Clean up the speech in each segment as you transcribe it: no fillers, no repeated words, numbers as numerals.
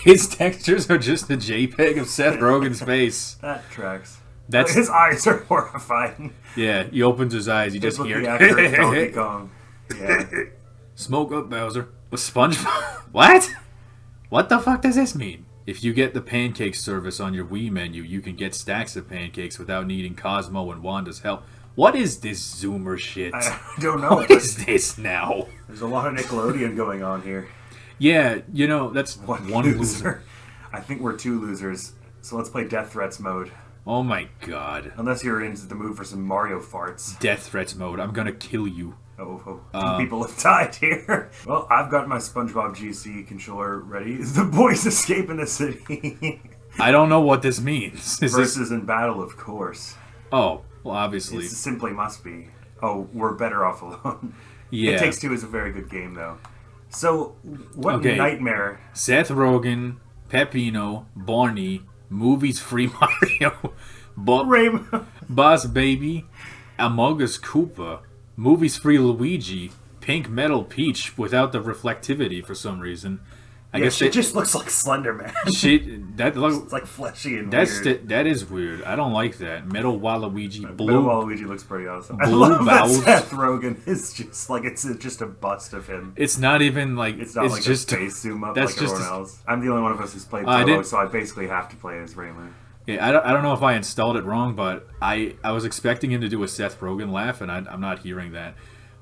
His textures are just a JPEG of Seth Rogen's face. That tracks. That's his eyes are horrifying. Yeah, he opens his eyes. You just hear Donkey Kong. Yeah. Smoke up, Bowser. A SpongeBob. What? What the fuck does this mean? If you get the pancake service on your Wii menu, you can get stacks of pancakes without needing Cosmo and Wanda's help. What is this Zoomer shit? I don't know. What is this now? There's a lot of Nickelodeon going on here. Yeah, you know, that's one loser. I think we're two losers. So let's play Death Threats mode. Oh my god. Unless you're into the mood for some Mario farts. Death Threats mode. I'm gonna kill you. Two people have died here. Well, I've got my SpongeBob GC controller ready. The boys escape in the city. I don't know what this means. Versus in battle, of course. Oh, well, obviously. It simply must be. Oh, we're better off alone. Yeah. It Takes Two is a very good game, though. So, what nightmare? Seth Rogen, Peppino, Barney, Movies Free Mario, Boss Baby, Among Us Koopa, Movies Free Luigi, Pink Metal Peach without the reflectivity for some reason. I guess she just looks like Slender Man. It's like fleshy and weird. That is weird. I don't like that. Metal Waluigi, Metal Waluigi looks pretty awesome. I love that Seth Rogen is just like it's just a bust of him. It's not even like it's not like just a face zoom up like everyone else. I'm the only one of us who's played Toho, so I basically have to play as Raymond. Yeah, I don't know if I installed it wrong, but I was expecting him to do a Seth Rogen laugh, and I'm not hearing that.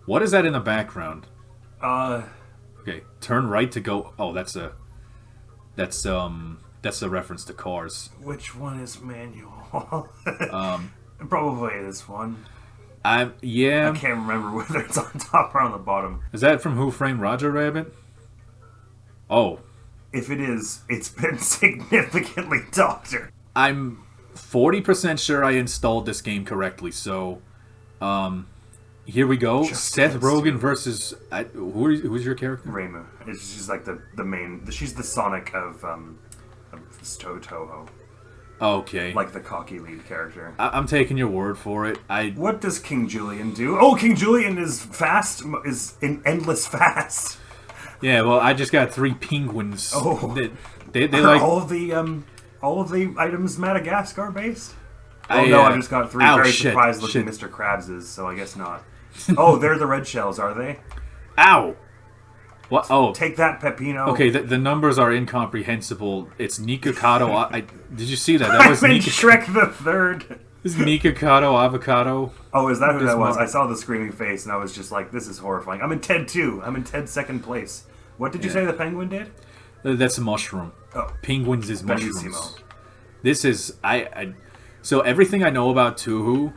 What is that in the background? Okay, turn right to go. Oh, that's a reference to Cars. Which one is manual? Probably this one. I can't remember whether it's on top or on the bottom. Is that from Who Framed Roger Rabbit? Oh. If it is, it's been significantly doctored. I'm 40% sure I installed this game correctly, so here we go. Seth Rogen versus who's your character? Reimu. She's like the main. She's the Sonic of Toho. Okay. Like the cocky lead character. I'm taking your word for it. What does King Julian do? Oh, King Julian is fast. Is in endless fast. Yeah. Well, I just got 3 penguins. Oh. They like all of the items Madagascar based. Oh no, I just got 3 very surprised looking Mr. Krabses, so I guess not. Oh, they're the red shells, are they? Ow! What? Oh, take that, Peppino. Okay, the numbers are incomprehensible. It's Nikocado. Did you see that? That was Shrek the Third. This is Nikocado Avocado. Oh, is that who that was? I saw the screaming face, and I was just like, "This is horrifying." I'm in Ted 2. I'm in Ted second place. What did you say the penguin did? That's a mushroom. Oh, penguins is mushrooms. This is So everything I know about Toho.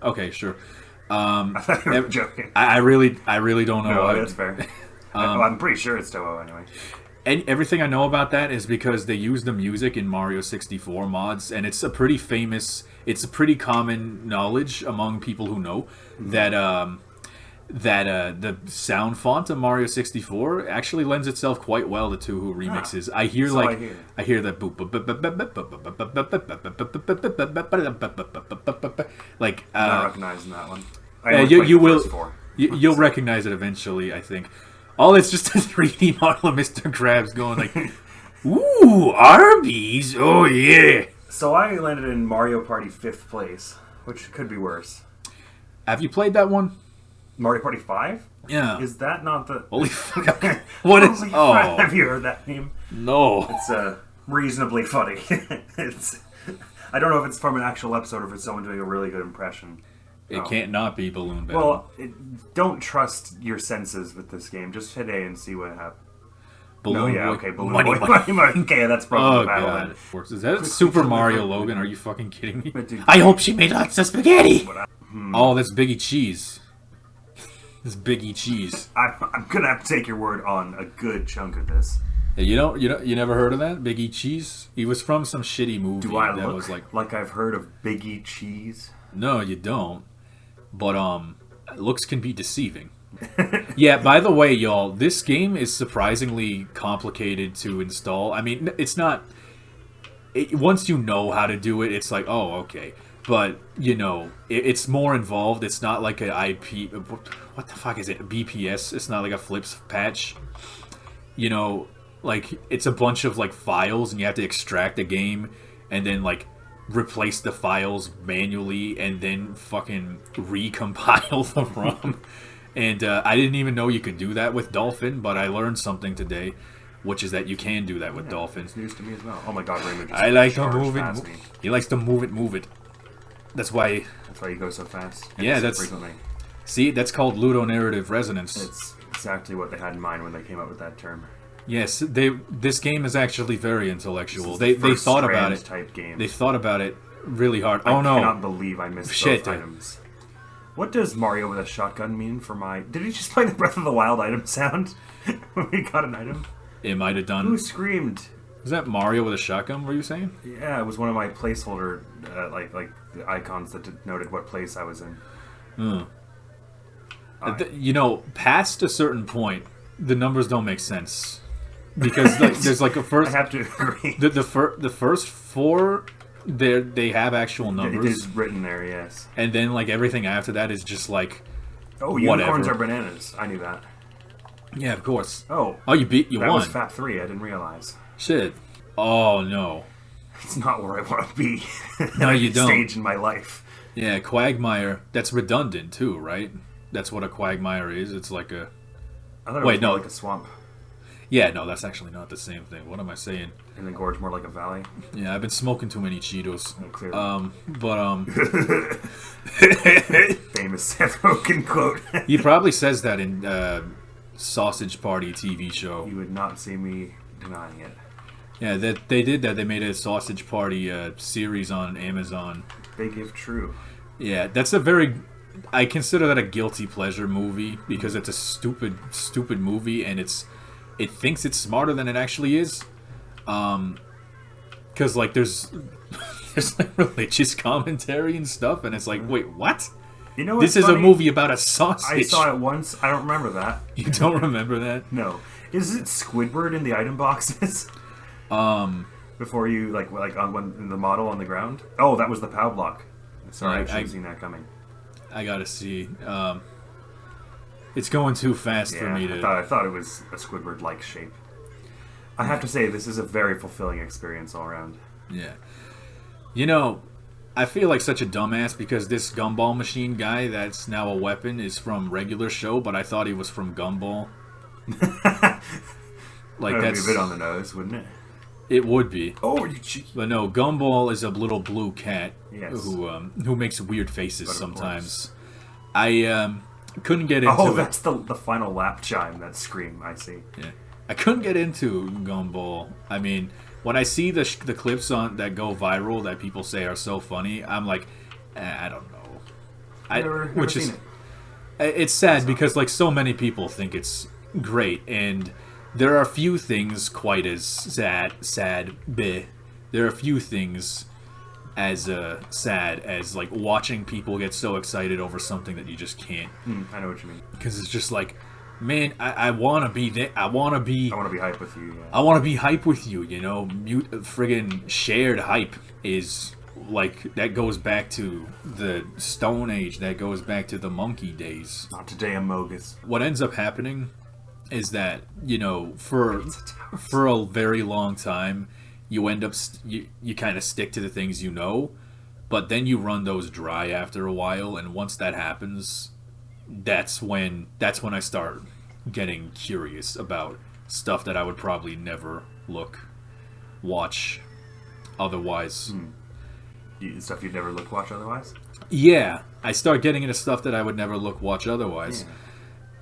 Okay, sure. I thought you were joking. I really don't know. No, that's fair. I'm pretty sure it's Toho anyway. And everything I know about that is because they use the music in Mario 64 mods, and it's a pretty common knowledge among people who know that the sound font of Mario 64 actually lends itself quite well to Toho remixes. I hear that like I'm not recognizing that one. You'll recognize it eventually, I think. Oh, it's just a 3D model of Mr. Krabs going like, "Ooh, Arby's, oh yeah." So I landed in Mario Party 5th place, which could be worse. Have you played that one? Mario Party 5? Yeah. Is that not the... Holy fuck. What is... Oh. Have you heard that name? No. It's reasonably funny. I don't know if it's from an actual episode or if it's someone doing a really good impression. It can't not be Balloon Battle. Well, don't trust your senses with this game. Just hit A and see what happens. Balloon Balloon Boy. Okay, that's probably the battle. God. Is that Super Mario Logan? Are you fucking kidding me? I hope she made lots of spaghetti! Oh, that's Biggie Cheese. This Biggie Cheese. I'm gonna have to take your word on a good chunk of this. Hey, you never heard of that? Biggie Cheese? He was from some shitty movie. Do I that look was like I've heard of Biggie Cheese? No, you don't. But looks can be deceiving. Yeah, by the way, y'all, this game is surprisingly complicated to install. I mean, it's not... once you know how to do it, it's like, oh, okay. But, it's more involved. It's not like an IP... What the fuck is it? A BPS? It's not like a flips patch. you know, like it's a bunch of like files and you have to extract a game and then like replace the files manually and then fucking recompile the ROM. And I didn't even know you could do that with Dolphin, but I learned something today, which is that you can do that with Dolphin. It's news to me as well. Oh my god, Raymond just I like to move it. He likes to move it. That's why you go so fast. Yeah, that's frequently. See, that's called ludonarrative resonance. It's exactly what they had in mind when they came up with that term. Yes, this game is actually very intellectual. They thought about it. Type game. They thought about it really hard. I Oh no! I cannot believe I missed those items. What does Mario with a shotgun mean for my... Did he just play the Breath of the Wild item sound when we got an item? It might have done. Who screamed? Was that Mario with a shotgun, were you saying? Yeah, it was one of my placeholder, like the icons that denoted what place I was in. You know, past a certain point, the numbers don't make sense. Because like, there's like a first... I have to agree. The first four... They have actual numbers. It is written there, yes. And then like everything after that is just like unicorns are bananas. I knew that. Yeah, of course. Oh, you won. That was FAT 3. I didn't realize. Shit. Oh no. It's not where I want to be. No, you don't. Stage in my life. Yeah, Quagmire. That's redundant too, right? That's what a Quagmire is. It's like a. I thought it was more like a swamp. Yeah, no, that's actually not the same thing. What am I saying? And the gorge more like a valley. Yeah, I've been smoking too many Cheetos. Oh, clearly. Famous Seth Rogen quote. He probably says that in Sausage Party TV show. You would not see me denying it. Yeah, they did that. They made a Sausage Party series on Amazon. Big if true. Yeah, that's I consider that a guilty pleasure movie because it's a stupid movie and it thinks it's smarter than it actually is. Because like there's like religious commentary and stuff, and it's like, wait, what? You know, this is a movie about a sausage. I saw it once. I don't remember that. You don't remember that? No. Is it Squidward in the item boxes? Before you like in the model on the ground. Oh, that was the POW block. Sorry, I should have seen that coming. I gotta see. It's going too fast for me to... I thought it was a Squidward-like shape. I have to say, this is a very fulfilling experience all around. Yeah. You know, I feel like such a dumbass because this Gumball Machine guy that's now a weapon is from regular show, but I thought he was from Gumball. Like that would be a bit on the nose, wouldn't it? It would be. Oh, you cheat. But no, Gumball is a little blue cat who makes weird faces sometimes. I couldn't get into it. Oh, that's the final lap chime, that scream, I see. Yeah. I couldn't get into Gumball. I mean, when I see the clips that go viral that people say are so funny, I'm like, I don't know. Never seen it. It's sad because like so many people think it's great, and there are a few things quite as sad. There are a few things as sad as like watching people get so excited over something that you just can't. I know what you mean. Because it's just like, man, I want to be there. I want to be hype with you. Yeah. I want to be hype with you. You know, friggin' shared hype is like that goes back to the Stone Age. That goes back to the monkey days. Not today, Amogus. What ends up happening is that, you know, for a very long time, you end up you kind of stick to the things you know, but then you run those dry after a while, and once that happens, that's when I start getting curious about stuff that I would probably never watch otherwise. Stuff you'd never watch otherwise? Yeah, I start getting into stuff that I would never watch otherwise.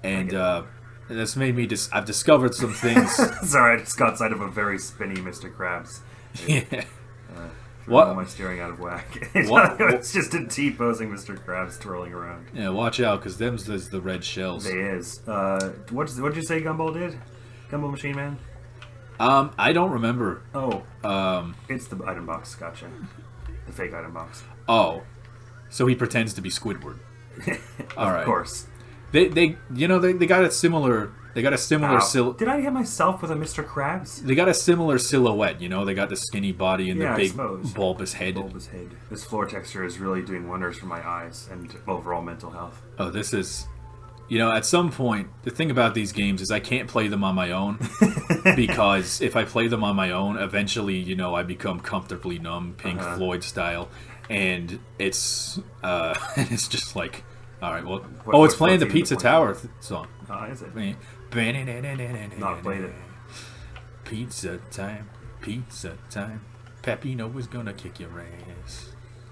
Yeah. And that's made me I've discovered some things. Sorry, I just got sight of a very spinny Mr. Krabs. Yeah. What am I steering out of whack? It's just a T-posing Mr. Krabs twirling around. Yeah, watch out, because them's the red shells. They is. What'd you say Gumball did? Gumball Machine Man? I don't remember. Oh. It's the item box, gotcha. The fake item box. Oh. So he pretends to be Squidward. Of course. They got a similar silhouette. Did I hit myself with a Mr. Krabs? They got a similar silhouette, you know. They got the skinny body and the big bulbous head. This floor texture is really doing wonders for my eyes and overall mental health. Oh, this is At some point, the thing about these games is I can't play them on my own because if I play them on my own, eventually, I become comfortably numb, Pink Floyd style, and it's it's just like, all right, well, it's playing the Pizza Tower song. Oh, is it? Not played it. Pizza time, Peppino was gonna kick your ass.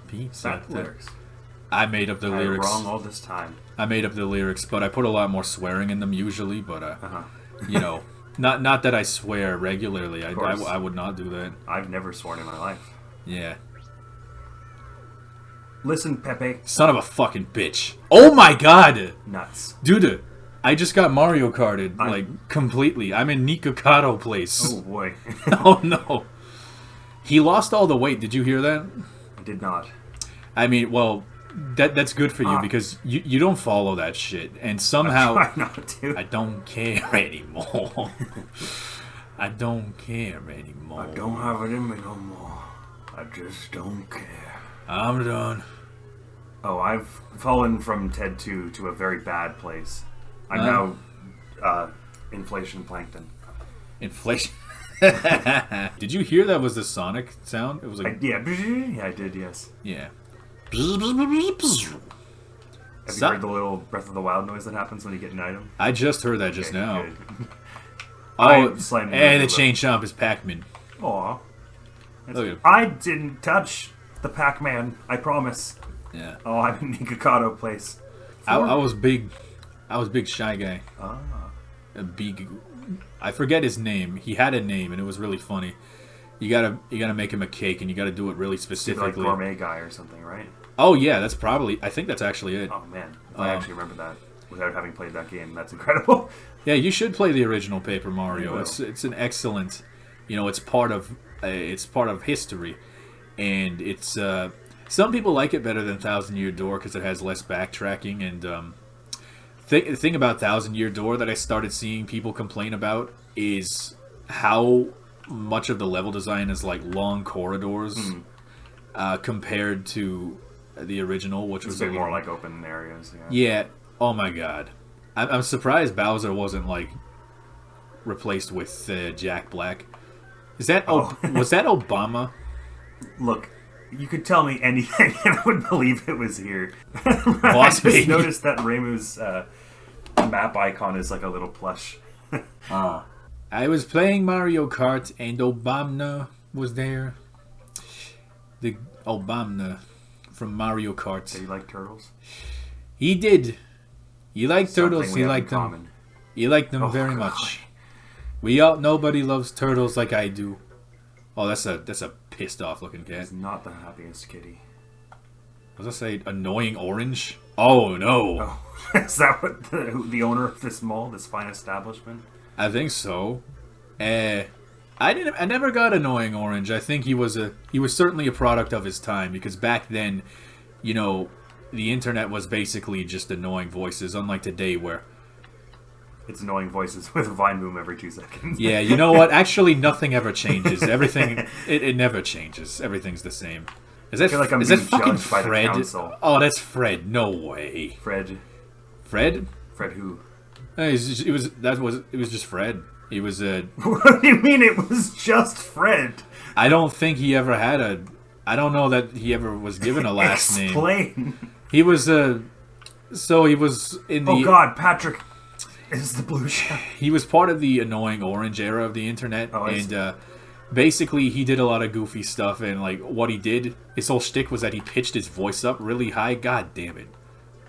Pizza time. Lyrics. I made up the lyrics. Wrong all this time. I made up the lyrics, but I put a lot more swearing in them usually. But not that I swear regularly. I would not do that. I've never sworn in my life. Yeah. Listen, Pepe. Son of a fucking bitch. Oh my god. Nuts. Dude, I just got Mario Karted, completely. I'm in Nikocado place. Oh boy. Oh no. He lost all the weight. Did you hear that? I did not. I mean, well, that's good for you because you don't follow that shit. And somehow... I try not to. I don't care anymore. I don't care anymore. I don't have it in me no more. I just don't care. I'm done. Oh, I've fallen from TED 2 to a very bad place. I'm now inflation plankton. Inflation? Did you hear that was the Sonic sound? It was like... yeah, I did, yes. Yeah. Have you heard the little Breath of the Wild noise that happens when you get an item? I just heard that just now. Good. And the Chain Chomp is Pac-Man. Aw. Look at I didn't touch the Pac-Man, I promise. Yeah. Oh, I'm in Nikocado place. I was big shy guy. Ah. A big... I forget his name. He had a name, and it was really funny. You gotta make him a cake, and you gotta do it really specifically. Like gourmet guy or something, right? Oh yeah, that's probably. I think that's actually it. Oh man, if I actually remember that without having played that game, that's incredible. Yeah, you should play the original Paper Mario. It's an excellent. It's part of history, and it's. Some people like it better than Thousand Year Door because it has less backtracking and. The thing about Thousand Year Door that I started seeing people complain about is how much of the level design is like long corridors compared to the original, which was a bit more like open areas. Yeah. Oh my god, I'm surprised Bowser wasn't like replaced with Jack Black. Is that was that Obama? Look, you could tell me anything and I would believe it was here. Boss I just noticed that Reimu's map icon is like a little plush. I was playing Mario Kart and Obama was there. The Obama from Mario Kart. Did he like turtles? He did. He liked turtles. He liked them. He liked them very much. Nobody loves turtles like I do. Oh, that's a pissed off looking cat. He's not the happiest kitty. Was I say annoying orange? Oh no! Oh, is that what the owner of this mall, this fine establishment? I think so. I never got annoying orange. I think he was certainly a product of his time because back then, the internet was basically just annoying voices, unlike today where it's annoying voices with a Vine boom every 2 seconds. Yeah, you know what? Actually, nothing ever changes. Everything it never changes. Everything's the same. Is that fucking Fred? Oh, that's Fred. No way. Fred? Fred who? It was just Fred. He was a. What do you mean it was just Fred? I don't think he ever had a. I don't know that he ever was given a last name. Explain. He was a. So he was in the. Oh God, Patrick is the blue shell. He was part of the annoying orange era of the internet, and basically he did a lot of goofy stuff. And like what he did, his whole shtick was that he pitched his voice up really high. God damn it.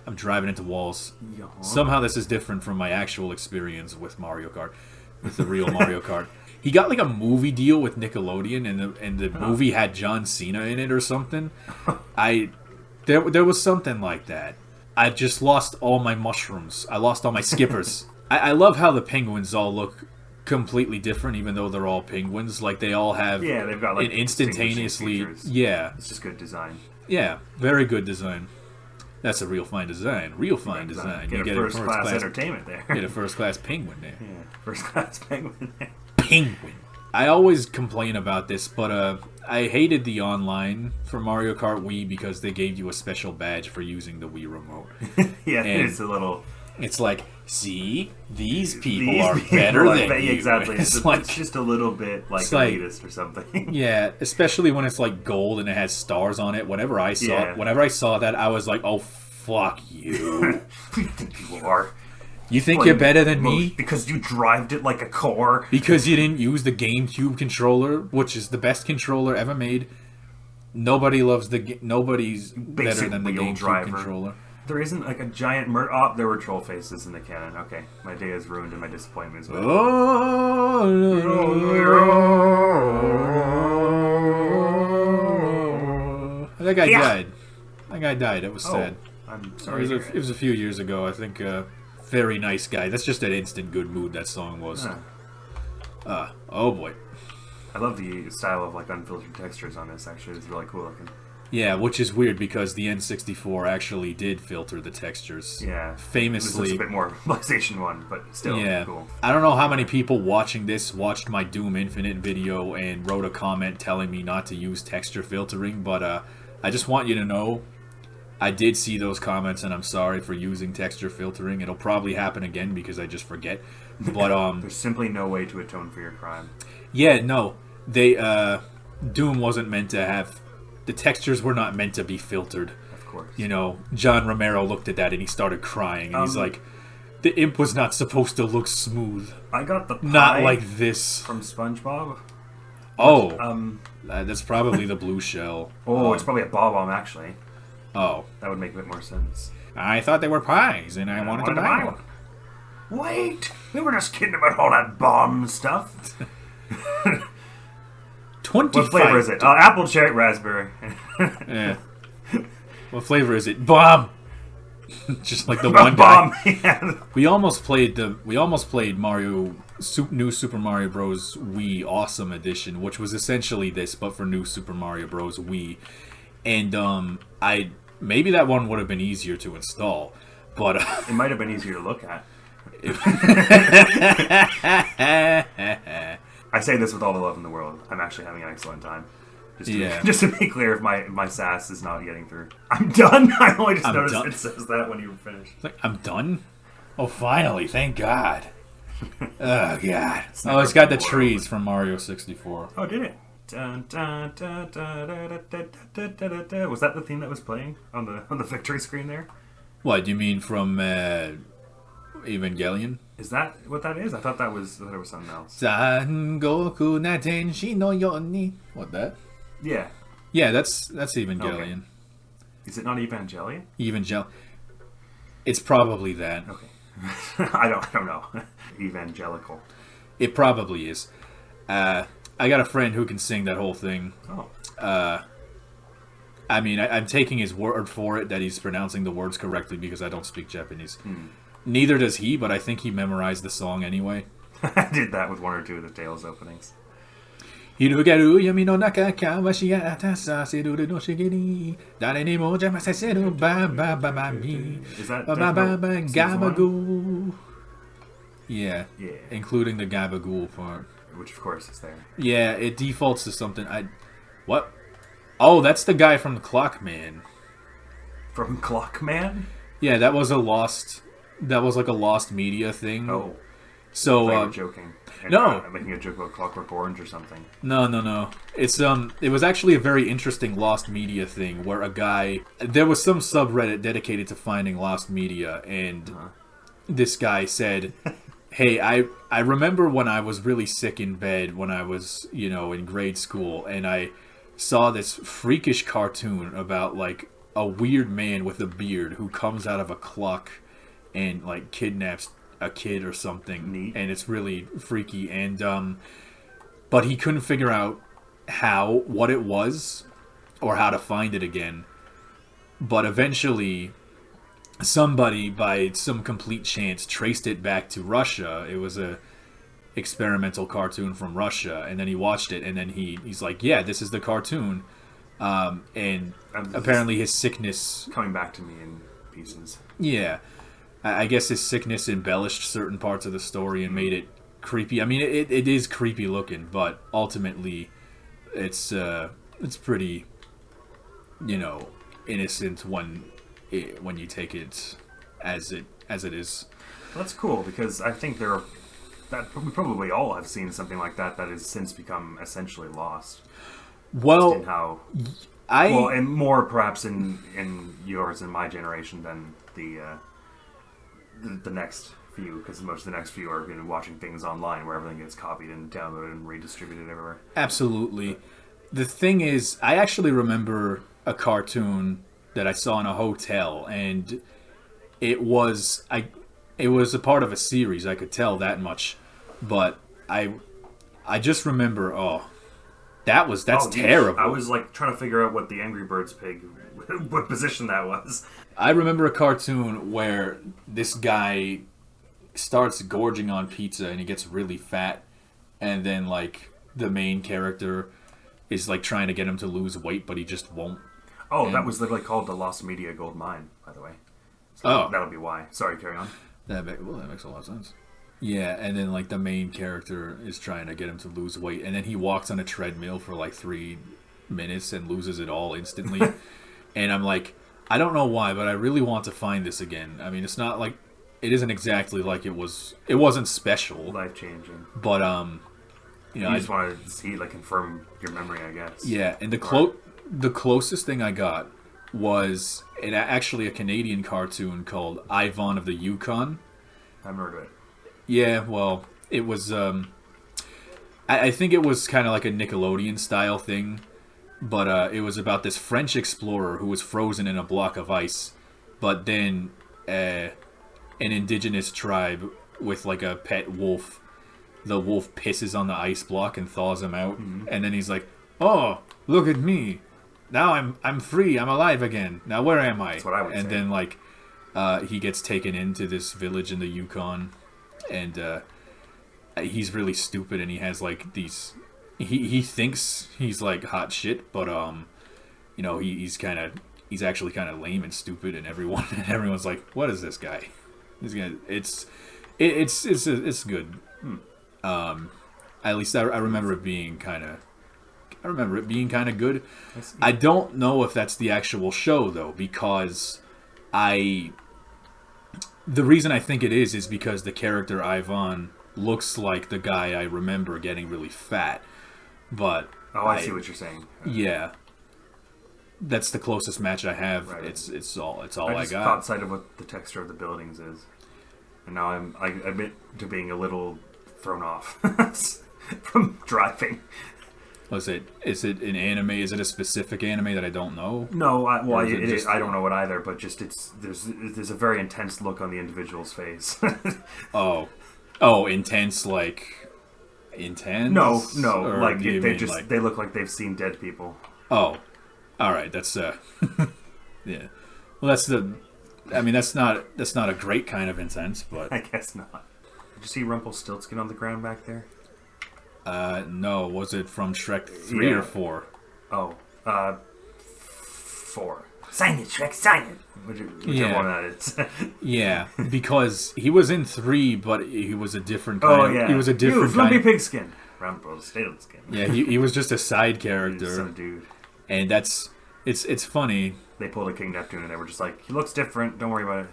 I'm driving into walls. Yeah. Somehow this is different from my actual experience with Mario Kart, with the real Mario Kart. He got like a movie deal with Nickelodeon, and the movie had John Cena in it or something. There was something like that. I just lost all my mushrooms. I lost all my skippers. I love how the penguins all look completely different, even though they're all penguins. Like they all have they've got like an instantaneously it's just good design. Yeah, very good design. That's a real fine design. Real fine design. You get a first class entertainment there. Get a first class penguin there. Yeah, first class penguin there. Penguin. I always complain about this, but I hated the online for Mario Kart Wii because they gave you a special badge for using the Wii remote. Yeah, it's a little It's like, see, these people are better than you. Exactly. It's just a little bit like elitist or something. Yeah, especially when it's like gold and it has stars on it. Whenever I saw that, I was like, oh, fuck you. Who do you think you are? You think you're better than me? Because you drived it like a car? Because you didn't use the GameCube controller, which is the best controller ever made. Nobody's better than the GameCube controller. There isn't like a giant there were troll faces in the canon. Okay, my day is ruined and my disappointment is over. That guy died. That guy died. It was sad. I'm sorry. It was a few years ago. I think. Very nice guy. That's just an instant good mood that song was. Oh boy. I love the style of like unfiltered textures on this. Actually, it's really cool looking. Yeah, which is weird because the N64 actually did filter the textures. Yeah, famously. It was a bit more PlayStation 1, but still cool. I don't know how many people watching this watched my Doom Infinite video and wrote a comment telling me not to use texture filtering, but I just want you to know I did see those comments, and I'm sorry for using texture filtering. It'll probably happen again because I just forget. But there's simply no way to atone for your crime. Yeah, no. Doom wasn't meant to have... The textures were not meant to be filtered. Of course. You know, John Romero looked at that and he started crying. And he's like, the imp was not supposed to look smooth. I got the pie not like this. From SpongeBob. Oh. That's probably the blue shell. Oh, it's probably a Bob-omb, actually. Oh. That would make a bit more sense. I thought they were pies, and I wanted to buy one. Wait! We were just kidding about all that bomb stuff. 25. What flavor is it? Apple, cherry, raspberry. Yeah. What flavor is it? Bomb! Just like the one guy. Yeah. We almost played New Super Mario Bros. Wii Awesome Edition, which was essentially this, but for New Super Mario Bros. Wii. And maybe that one would have been easier to install, but it might have been easier to look at. I say this with all the love in the world. I'm actually having an excellent time. Just to be clear, if my sass is not getting through. I'm done. I only just noticed it says that when you finished. Like, I'm done? Oh, finally! Thank God. Oh God! Oh, it's got the trees from Mario 64. Oh, did it? Dun, dun, dun, dun, dun, dun, dun, dun, dun. Was that the theme that was playing on the victory screen there? What do you mean from Evangelion? Is that what that is? I thought it was something else. What that? Yeah. Yeah, that's Evangelion. Okay. Is it not Evangelion? It's probably that. Okay. I don't know. Evangelical. It probably is. I got a friend who can sing that whole thing. Oh. I mean, I'm taking his word for it that he's pronouncing the words correctly because I don't speak Japanese. Neither does he, but I think he memorized the song anyway. I did that with one or two of the Tales openings. Is that Gabagool? Yeah. Including the Gabagool part. Which, of course, is there. Yeah, it defaults to something. What? Oh, that's the guy from the Clockman. From Clockman? Yeah, that was like a lost media thing. Oh. So, I was joking. No. I'm making a joke about Clockwork Orange or something. No. It was actually a very interesting lost media thing where there was some subreddit dedicated to finding lost media, and this guy said, hey, I remember when I was really sick in bed when I was, in grade school, and I saw this freakish cartoon about, like, a weird man with a beard who comes out of a clock and, like, kidnaps a kid or something. Neat. And it's really freaky. And, but he couldn't figure out what it was or how to find it again. But eventually, somebody, by some complete chance, traced it back to Russia. It was a experimental cartoon from Russia, and then he watched it, and then he's like, yeah, this is the cartoon. And apparently his sickness... coming back to me in pieces. Yeah. I guess his sickness embellished certain parts of the story and made it creepy. I mean, it is creepy looking, but ultimately it's pretty, innocent when you take it as it as it is. Well, that's cool because I think we probably all have seen something like that has since become essentially lost. Well, in how and more perhaps in yours and my generation than the next few, because most of the next few are watching things online where everything gets copied and downloaded and redistributed everywhere. Absolutely. The thing is, I actually remember a cartoon that I saw in a hotel, and it was a part of a series. I could tell that much, but I just remember, that's terrible. I was like trying to figure out what the Angry Birds pig, what position that was. I remember a cartoon where this guy starts gorging on pizza and he gets really fat, and then like the main character is like trying to get him to lose weight, but he just won't. Oh, and that was literally called the Lost Media Gold Mine, by the way. So that'll be why. Sorry, carry on. That makes a lot of sense. Yeah, and then like the main character is trying to get him to lose weight, and then he walks on a treadmill for like 3 minutes and loses it all instantly. And I'm like, I don't know why, but I really want to find this again. I mean, it's not like, it isn't exactly like it wasn't special, life changing, but you just wanted to see, like, confirm your memory, I guess. Yeah, and the closest thing I got was actually a Canadian cartoon called Ivan of the Yukon. I haven't heard of it. Yeah, well, it was, I think it was kind of like a Nickelodeon style thing, but it was about this French explorer who was frozen in a block of ice, but then an indigenous tribe with like a pet wolf, the wolf pisses on the ice block and thaws him out, and then he's like, "Oh, look at me! Now I'm free. I'm alive again. Now where am I?" That's what I would say. And then like, he gets taken into this village in the Yukon, and he's really stupid, and he has like these. He thinks he's like hot shit, but he's actually kind of lame and stupid, and everyone's like, "What is this guy? This guy." It's good. At least I remember it being kind of good. I don't know if that's the actual show though, because the reason I think it is because the character Ivan looks like the guy I remember getting really fat. But I see what you're saying. Yeah, that's the closest match I have. Right. It's all I got. I just caught sight of what the texture of the buildings is, and now I admit to being a little thrown off from driving. Is it an anime? Is it a specific anime that I don't know? No, I don't know it either. But just there's a very intense look on the individual's face. Intense like. Intense? No. Like they look like they've seen dead people. Oh, all right. That's yeah. Well, that's not a great kind of intense, but I guess not. Did you see Rumpelstiltskin on the ground back there? No. Was it from Shrek 3 or 4? Oh, 4. Sign it, Shrek. Sign it. Whichever one that is. Yeah, because he was in 3, but he was a different kind. Oh yeah, he was a different. You flumpy pigskin. Rumpelstiltskin. Yeah, he was just a side character. Some dude. And it's funny. They pulled a King Neptune and they were just like, he looks different. Don't worry about it.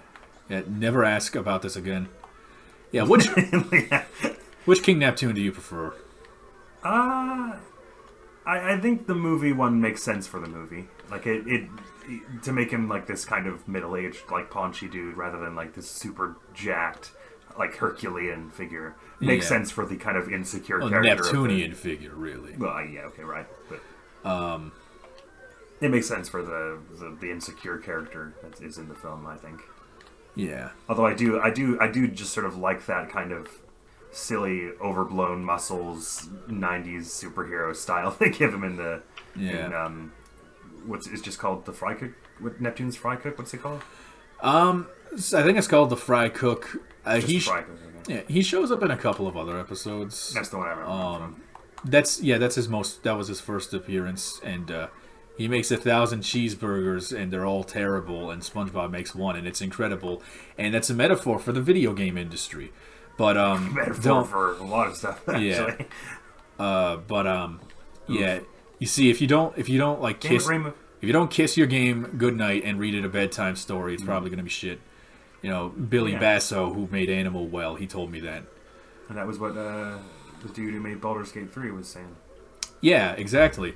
Yeah, never ask about this again. Yeah, which King Neptune do you prefer? I think the movie one makes sense for the movie. Like it to make him like this kind of middle-aged, like paunchy dude, rather than like this super jacked, like Herculean figure. Makes sense for the kind of insecure character. Neptunian figure, really. Well, yeah, okay, right, but it makes sense for the insecure character that is in the film, I think. Yeah. Although I do just sort of like that kind of silly, overblown muscles, 90s superhero style they give him in the it's just called the Fry Cook. What, Neptune's Fry Cook? What's it called? I think it's called the Fry Cook. Fry Cook. Okay. Yeah, he shows up in a couple of other episodes. That's the one I remember. That was his first appearance, and he makes 1,000 cheeseburgers, and they're all terrible. And SpongeBob makes one, and it's incredible. And that's a metaphor for the video game industry. But metaphor for a lot of stuff. Actually. Yeah. You see, if you don't like kiss, if you don't kiss your game goodnight and read it a bedtime story, it's probably gonna be shit. Billy Basso, who made Animal Well, he told me that. And that was what the dude who made Baldur's Gate 3 was saying. Yeah, exactly.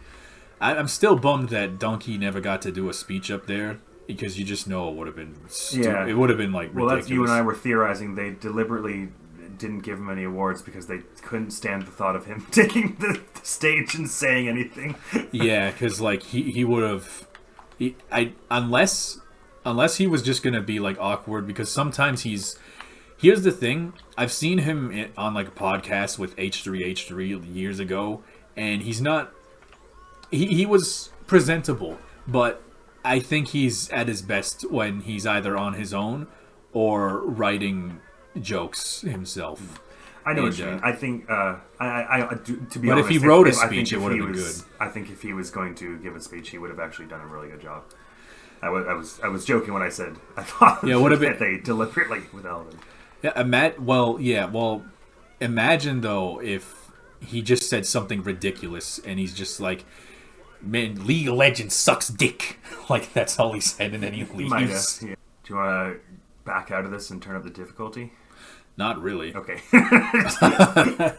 I'm still bummed that Donkey never got to do a speech up there, because you just know it would have been it would have been like ridiculous. Well, that's you and I were theorizing they deliberately didn't give him any awards because they couldn't stand the thought of him taking the stage and saying anything. Yeah, because like he would have, unless he was just gonna be like awkward, because sometimes here's the thing, I've seen him on like a podcast with H3H3 years ago, and he's not, he was presentable, but I think he's at his best when he's either on his own or writing jokes himself. I know what you mean. I think, to be but honest, if he wrote a speech, it would have been good. I think if he was going to give a speech, he would have actually done a really good job. I was joking when I said I thought that they deliberately withheld him. Yeah, imagine though if he just said something ridiculous and he's just like, man, League of Legends sucks dick. Like, that's all he said, and then he leaves. Yeah. Do you want to back out of this and turn up the difficulty? Not really. Okay. A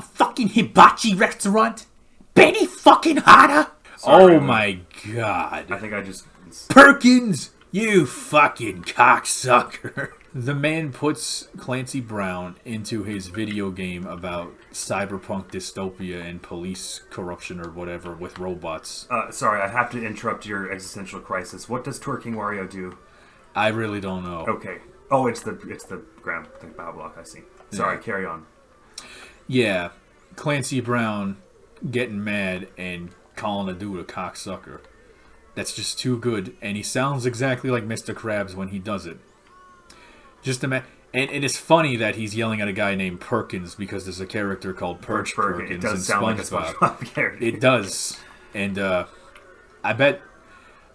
fucking hibachi restaurant? Benny fucking Hanna? Sorry, oh my god. I think I just... Perkins! You fucking cocksucker. The man puts Clancy Brown into his video game about cyberpunk dystopia and police corruption or whatever with robots. Sorry, I have to interrupt your existential crisis. What does Twerking Wario do? I really don't know. Okay. Oh, it's the bow block, I see. Sorry, carry on. Yeah. Clancy Brown getting mad and calling a dude a cocksucker. That's just too good, and he sounds exactly like Mr. Krabs when he does it. Just and it's funny that he's yelling at a guy named Perkins because there's a character called Perkins. It does sound like a SpongeBob character. It does, and I bet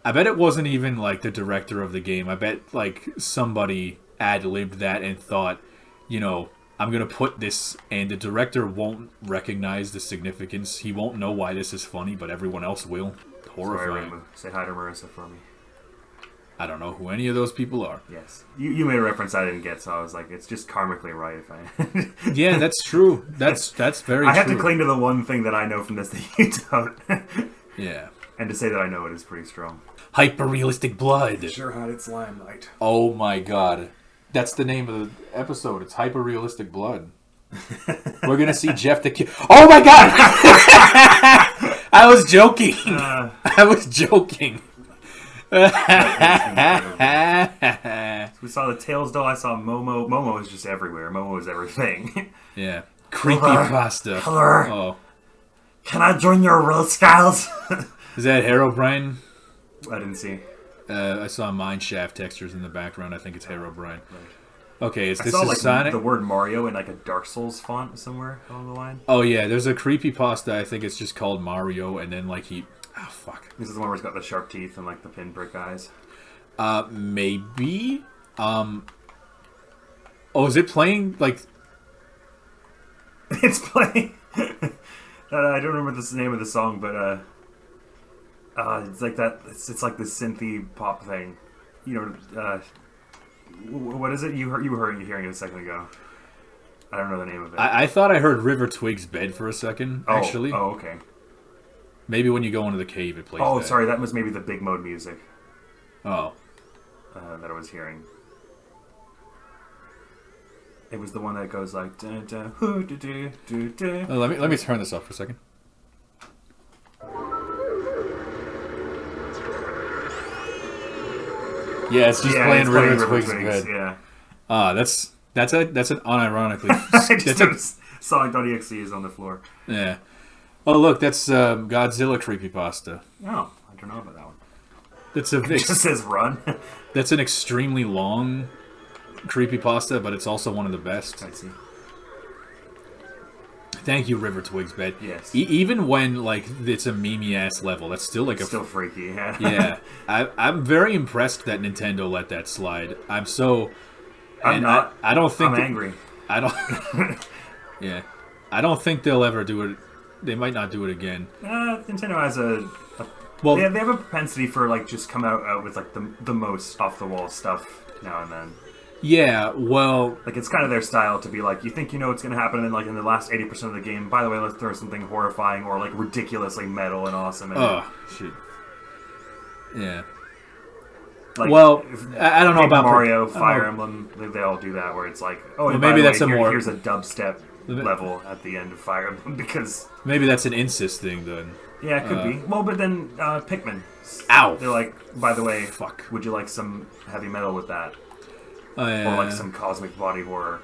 it wasn't even like the director of the game. I bet like somebody ad-libbed that and thought, I'm gonna put this, and the director won't recognize the significance. He won't know why this is funny, but everyone else will. Horrifying. Sorry, say hi to Marissa for me. I don't know who any of those people are. Yes. You made a reference I didn't get, so I was like, it's just karmically right if I... Yeah, that's true. That's very true. I have to cling to the one thing that I know from this that you don't. Yeah. And to say that I know it is pretty strong. Hyper-realistic blood. Sure had its limelight. Oh my god. That's the name of the episode. It's Hyper-realistic blood. We're gonna see Jeff the Kid. Oh my god! I was joking. I was joking. We saw the Tails doll. I saw Momo. Momo is just everywhere. Momo is everything. Yeah. Creepypasta. Hello. Oh. Can I join your World Scouts? Is that Herobrine? I didn't see. I saw mineshaft textures in the background. I think it's Herobrine. Right. Okay, I saw like the word Mario in like a Dark Souls font somewhere along the line. Oh yeah, there's a creepypasta. I think it's just called Mario, and then like he... Oh, fuck. This is the one where he's got the sharp teeth and like the pinprick eyes. Maybe. Oh, is it playing like? It's playing. I don't remember the name of the song, but it's like that. It's like the synthy pop thing. What is it? You were hearing it a second ago. I don't know the name of it. I thought I heard River Twig's Bed for a second. Actually. Oh, okay. Maybe when you go into the cave, it plays. Oh, that. Sorry, that was maybe the big mode music. Oh. That I was hearing. It was the one that goes like. Dun, dun, hoo, do, do, do, do. Let me turn this off for a second. Yeah, it's just playing River Twig's Bed. Yeah. That's an unironically. That's a Sonic.exe is on the floor. Yeah. Oh look, that's Godzilla creepypasta. Oh, I don't know about that one. It just says run. That's an extremely long creepypasta, but it's also one of the best. I see. Thank you, River Twig's Bed. Yes. Even when like it's a meme ass level, that's still like still freaky. Yeah. Yeah. I'm very impressed that Nintendo let that slide. I'm not. I don't think. I'm angry. I don't. Yeah. I don't think they'll ever do it. They might not do it again. Nintendo has they have a propensity for like just come out with like the most off the wall stuff now and then. Yeah, well... Like, it's kind of their style to be like, you think you know what's going to happen, and then, like, in the last 80% of the game, by the way, let's throw something horrifying or, like, ridiculously metal and awesome in it. Shit. Yeah. Like, well, I don't know about... Mario, Fire Emblem, they all do that, where it's like, oh, and maybe that's here's a dubstep level at the end of Fire Emblem, because... Maybe that's an insist thing, then. Yeah, it could be. Well, but then Pikmin. Ow! They're like, by the way, fuck. Would you like some heavy metal with that? Yeah. Or like some cosmic body horror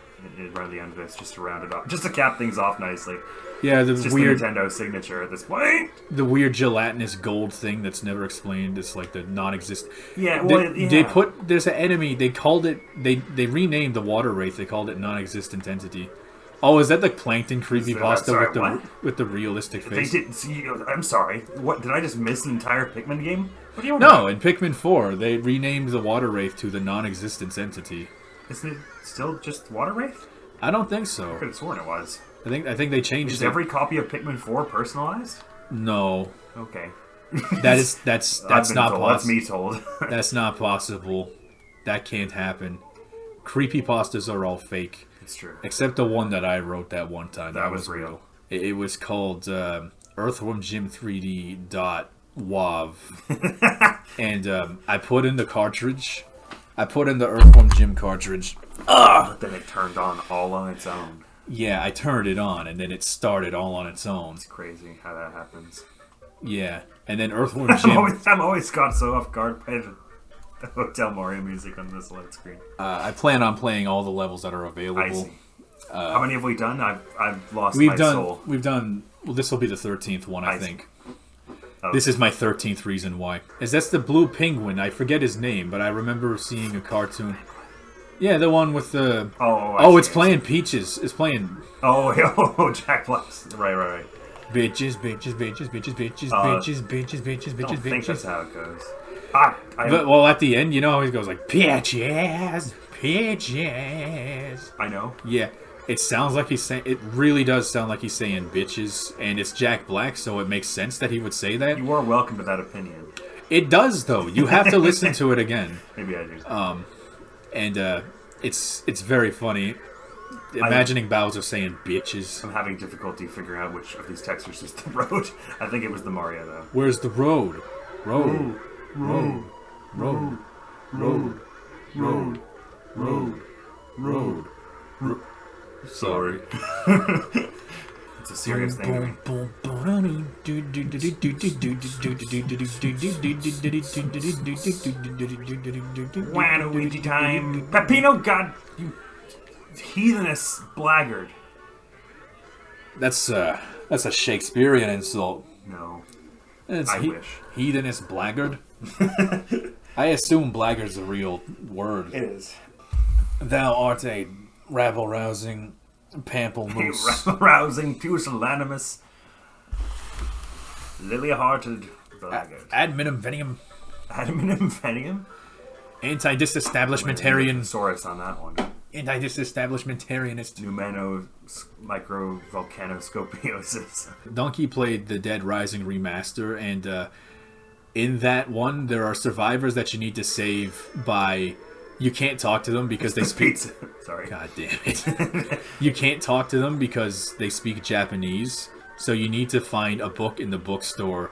around the end of this, just to round it off. Just to cap things off nicely. Yeah, it's just weird... the Nintendo signature at this point. The weird gelatinous gold thing that's never explained. It's like the non-existent... Yeah, well, They put... There's an enemy, they called it... They renamed the water wraith, they called it non-existent entity. Oh, is that the plankton creepypasta with the realistic face? They didn't. I'm sorry. What did I just miss an entire Pikmin game? What do you want? No, in Pikmin 4, they renamed the water wraith to the non-existence entity. Isn't it still just water wraith? I don't think so. I could have sworn it was. I think they changed. Is every copy of Pikmin 4 personalized? No. Okay. That's not possible. That's me told. That's not possible. That can't happen. Creepypastas are all fake. It's true. Except the one that I wrote that one time. That was real. It was called Earthworm Jim 3D .wav. And I put in the cartridge. I put in the Earthworm Jim cartridge. But then it turned on all on its own. Yeah, I turned it on, and then it started all on its own. It's crazy how that happens. Yeah, and then Earthworm Jim... I'm always caught so off guard by the Hotel Mario music on this LED screen. I plan on playing all the levels that are available. I see. How many have we done? I've lost my soul. We've done... Well, this will be the 13th one, I think. Okay. This is my 13th reason why. That's the blue penguin. I forget his name, but I remember seeing a cartoon. Yeah, the one with the... it's playing Peaches. It's playing... Jack Black's... Right. Bitches. I don't think that's how it goes. Well, at the end, you know how he goes like, Peaches. I know. Yeah, it sounds like he's saying... It really does sound like he's saying bitches, and it's Jack Black, so it makes sense that he would say that. You are welcome to that opinion. It does, though. You have to listen to it again. Maybe I do. And it's very funny. Imagining Bowser saying bitches. I'm having difficulty figuring out which of these textures is the road. I think it was the Mario, though. Where's the road? Road. Sorry. It's a serious thing. Waluigi time. Peppino, God, you heathenous blackguard. That's a Shakespearean insult. No. I wish. Heathenous blackguard? I assume blackguard's a real word. It is. Thou art a rabble-rousing pamplemousse. Rabble-rousing, pusillanimous, lily-hearted blackguard. Ad minimum venium. Ad minimum venium? Anti-disestablishmentarian. Thesaurus on that one. Anti-disestablishmentarianist. Pneumano microvolcanoscopiosis. Donkey played the Dead Rising remaster, and in that one, there are survivors that you need to save by... You can't talk to them because they speak... Sorry. God damn it. You can't talk to them because they speak Japanese, so you need to find a book in the bookstore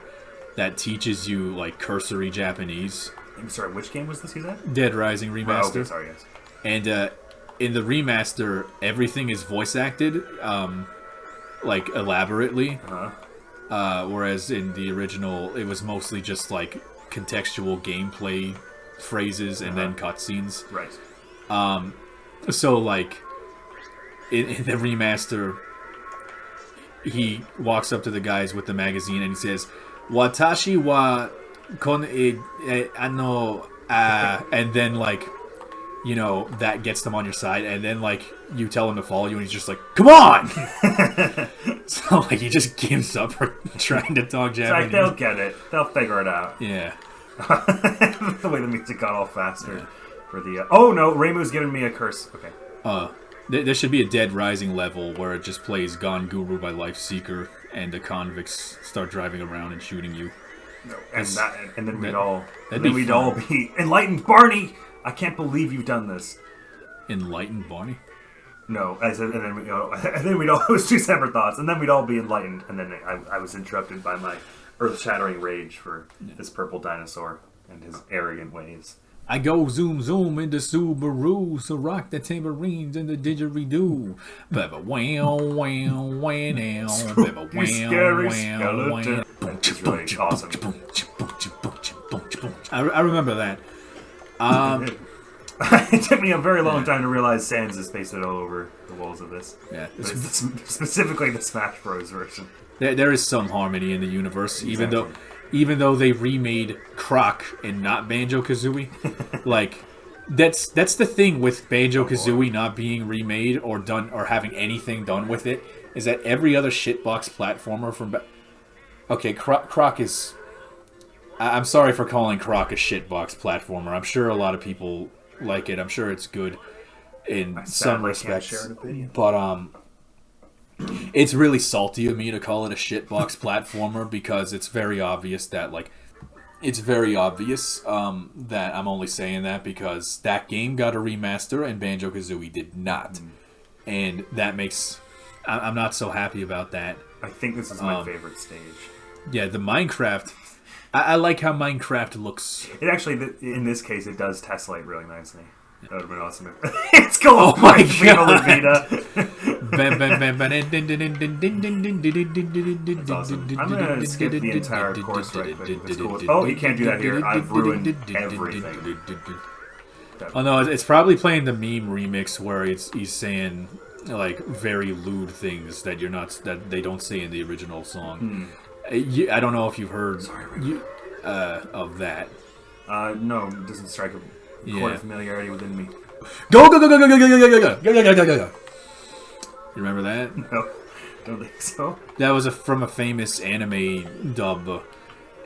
that teaches you, like, cursory Japanese. I'm sorry, which game was this you said? Dead Rising remaster. Oh, okay, sorry, yes. And in the remaster, everything is voice acted, like, elaborately. Whereas in the original, it was mostly just, like, contextual gameplay phrases and then cutscenes. Right. So, like, in the remaster, he walks up to the guys with the magazine and he says, Watashi wa kon and then, like, you know, that gets them on your side, and then, like, you tell him to follow you, and he's just like, come on! So, like, he just gives up for trying to talk Japanese. It's like, they'll get it. They'll figure it out. Yeah. The way the music got all faster for the... oh, no, Reimu's giving me a curse. Okay. There should be a Dead Rising level where it just plays Gone Guru by Lifeseeker, and the convicts start driving around and shooting you. No, and then we'd all be enlightened. Barney, I can't believe you've done this. Enlightened Barney? No, I said, and then we'd all, it was two separate thoughts, and then we'd all be enlightened, and then I was interrupted by my earth-shattering rage for this purple dinosaur and his arrogant ways. I go zoom zoom into Subaru, so rock the tambourines and the didgeridoo. Baba wow wow wow now. Baba wow wow wow. It's really awesome. I remember that. It took me a very long time to realize Sans is pasted all over the walls of this. Yeah, specifically the Smash Bros. Version. There is some harmony in the universe, Exactly. even though they remade Croc and not Banjo-Kazooie. Like, that's the thing with Banjo-Kazooie not being remade or done or having anything done with it, is that every other shitbox platformer from... Okay, Croc is... I'm sorry for calling Croc a shitbox platformer. I'm sure a lot of people like it. I'm sure it's good in some respects. But, it's really salty of me to call it a shitbox platformer because it's very obvious that, like, that I'm only saying that because that game got a remaster and Banjo-Kazooie did not. And that makes... I'm not so happy about that. I think this is my favorite stage. Yeah, the Minecraft... I like how Minecraft looks. It actually, in this case, it does tessellate really nicely. That would have been awesome. It's cool. Oh my god! That's awesome. I'm gonna skip the entire course right quick. If it's cool. Oh, you can't do that here. I've ruined everything. Oh no, it's probably playing the meme remix where he's saying like very lewd things that they don't say in the original song. I don't know if you've heard of that. No, it doesn't strike a chord of familiarity within me. Go go go go go go go go go go go go go go go. You remember that? No, don't think so. That was from a famous anime dub,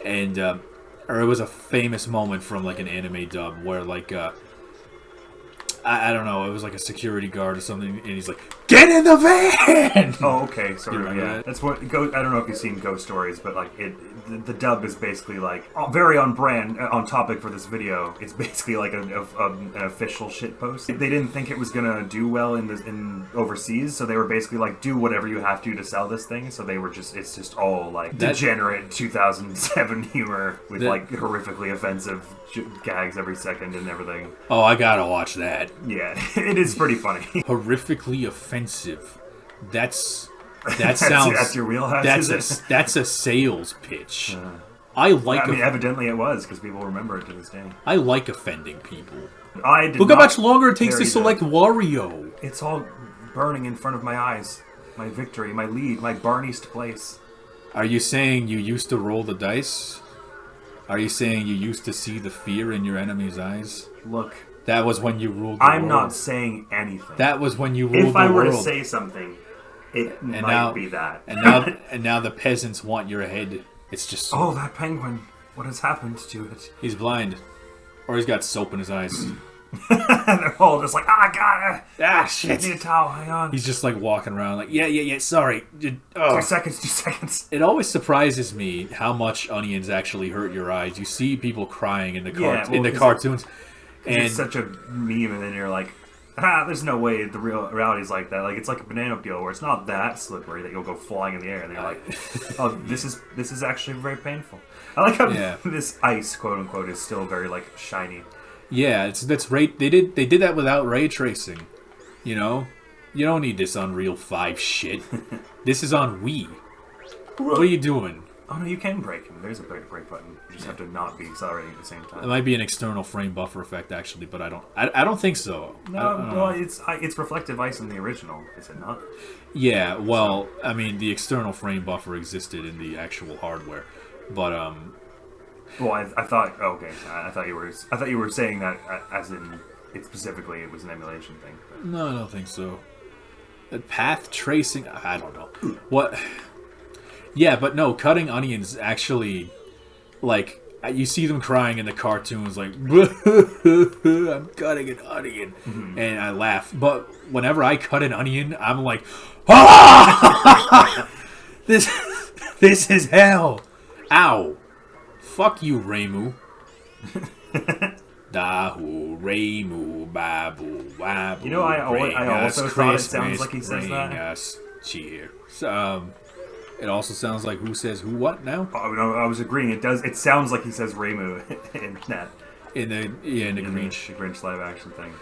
and or it was a famous moment from like an anime dub where like I don't know, it was like a security guard or something, and he's like, "Get in the van!" Oh, okay, sorry, You remember yeah. that? That's what I don't know if you've seen Ghost Stories, but like the dub is basically like very on brand, on topic for this video. It's basically like an official shit post. They didn't think it was gonna do well in overseas, so they were basically like, do whatever you have to sell this thing. So they were it's just all like degenerate 2007 humor with like horrifically offensive gags every second and everything. Oh, I gotta watch that. Yeah, it is pretty funny. Horrifically offensive. That sounds. That's your wheelhouse. That's a sales pitch. I mean, evidently it was because people remember it to this day. I like offending people. Look how much longer it takes to select Wario. It's all burning in front of my eyes. My victory, my lead, my Barney'st place. Are you saying you used to roll the dice? Are you saying you used to see the fear in your enemy's eyes? Look. That was when you ruled the world. I'm not saying anything. That was when you ruled the world. If I were to say something, it might be that. And now the peasants want your head. It's just... Oh, that penguin. What has happened to it? He's blind. Or he's got soap in his eyes. They're all just like, shit. I need a towel, hang on. He's just like walking around like, yeah, sorry. 2 seconds. It always surprises me how much onions actually hurt your eyes. You see people crying in the cartoons. And it's such a meme, and then you're like, there's no way the real reality's like that. Like, it's like a banana peel where it's not that slippery that you'll go flying in the air, and you're like, oh, this is actually very painful. I like how this ice, quote unquote, is still very like shiny. Yeah, that's right. They did that without ray tracing. You know, you don't need this Unreal 5 shit. This is on Wii. What are you doing? Oh no, you can break him. There's a break button. You just have to not be accelerating at the same time. It might be an external frame buffer effect actually, but I don't think so. No, well, it's reflective ice in the original, is it not? Yeah, well, I mean, the external frame buffer existed in the actual hardware, but Well, I thought. Oh, okay, I thought you were saying that as in it specifically it was an emulation thing. But. No, I don't think so. Path tracing, I don't know what. Yeah, but no, cutting onions actually, like, you see them crying in the cartoons, like, I'm cutting an onion, and I laugh. But whenever I cut an onion, I'm like, ah! This is hell. Ow. Fuck you, Reimu. Dahu, Remu, Babu, Wabu. You know, I also thought it sounds like he says that. Us cheer. It also sounds like who says who what now? Oh no, I was agreeing. It does. It sounds like he says Remu in that. In the Grinch. The Grinch live action thing.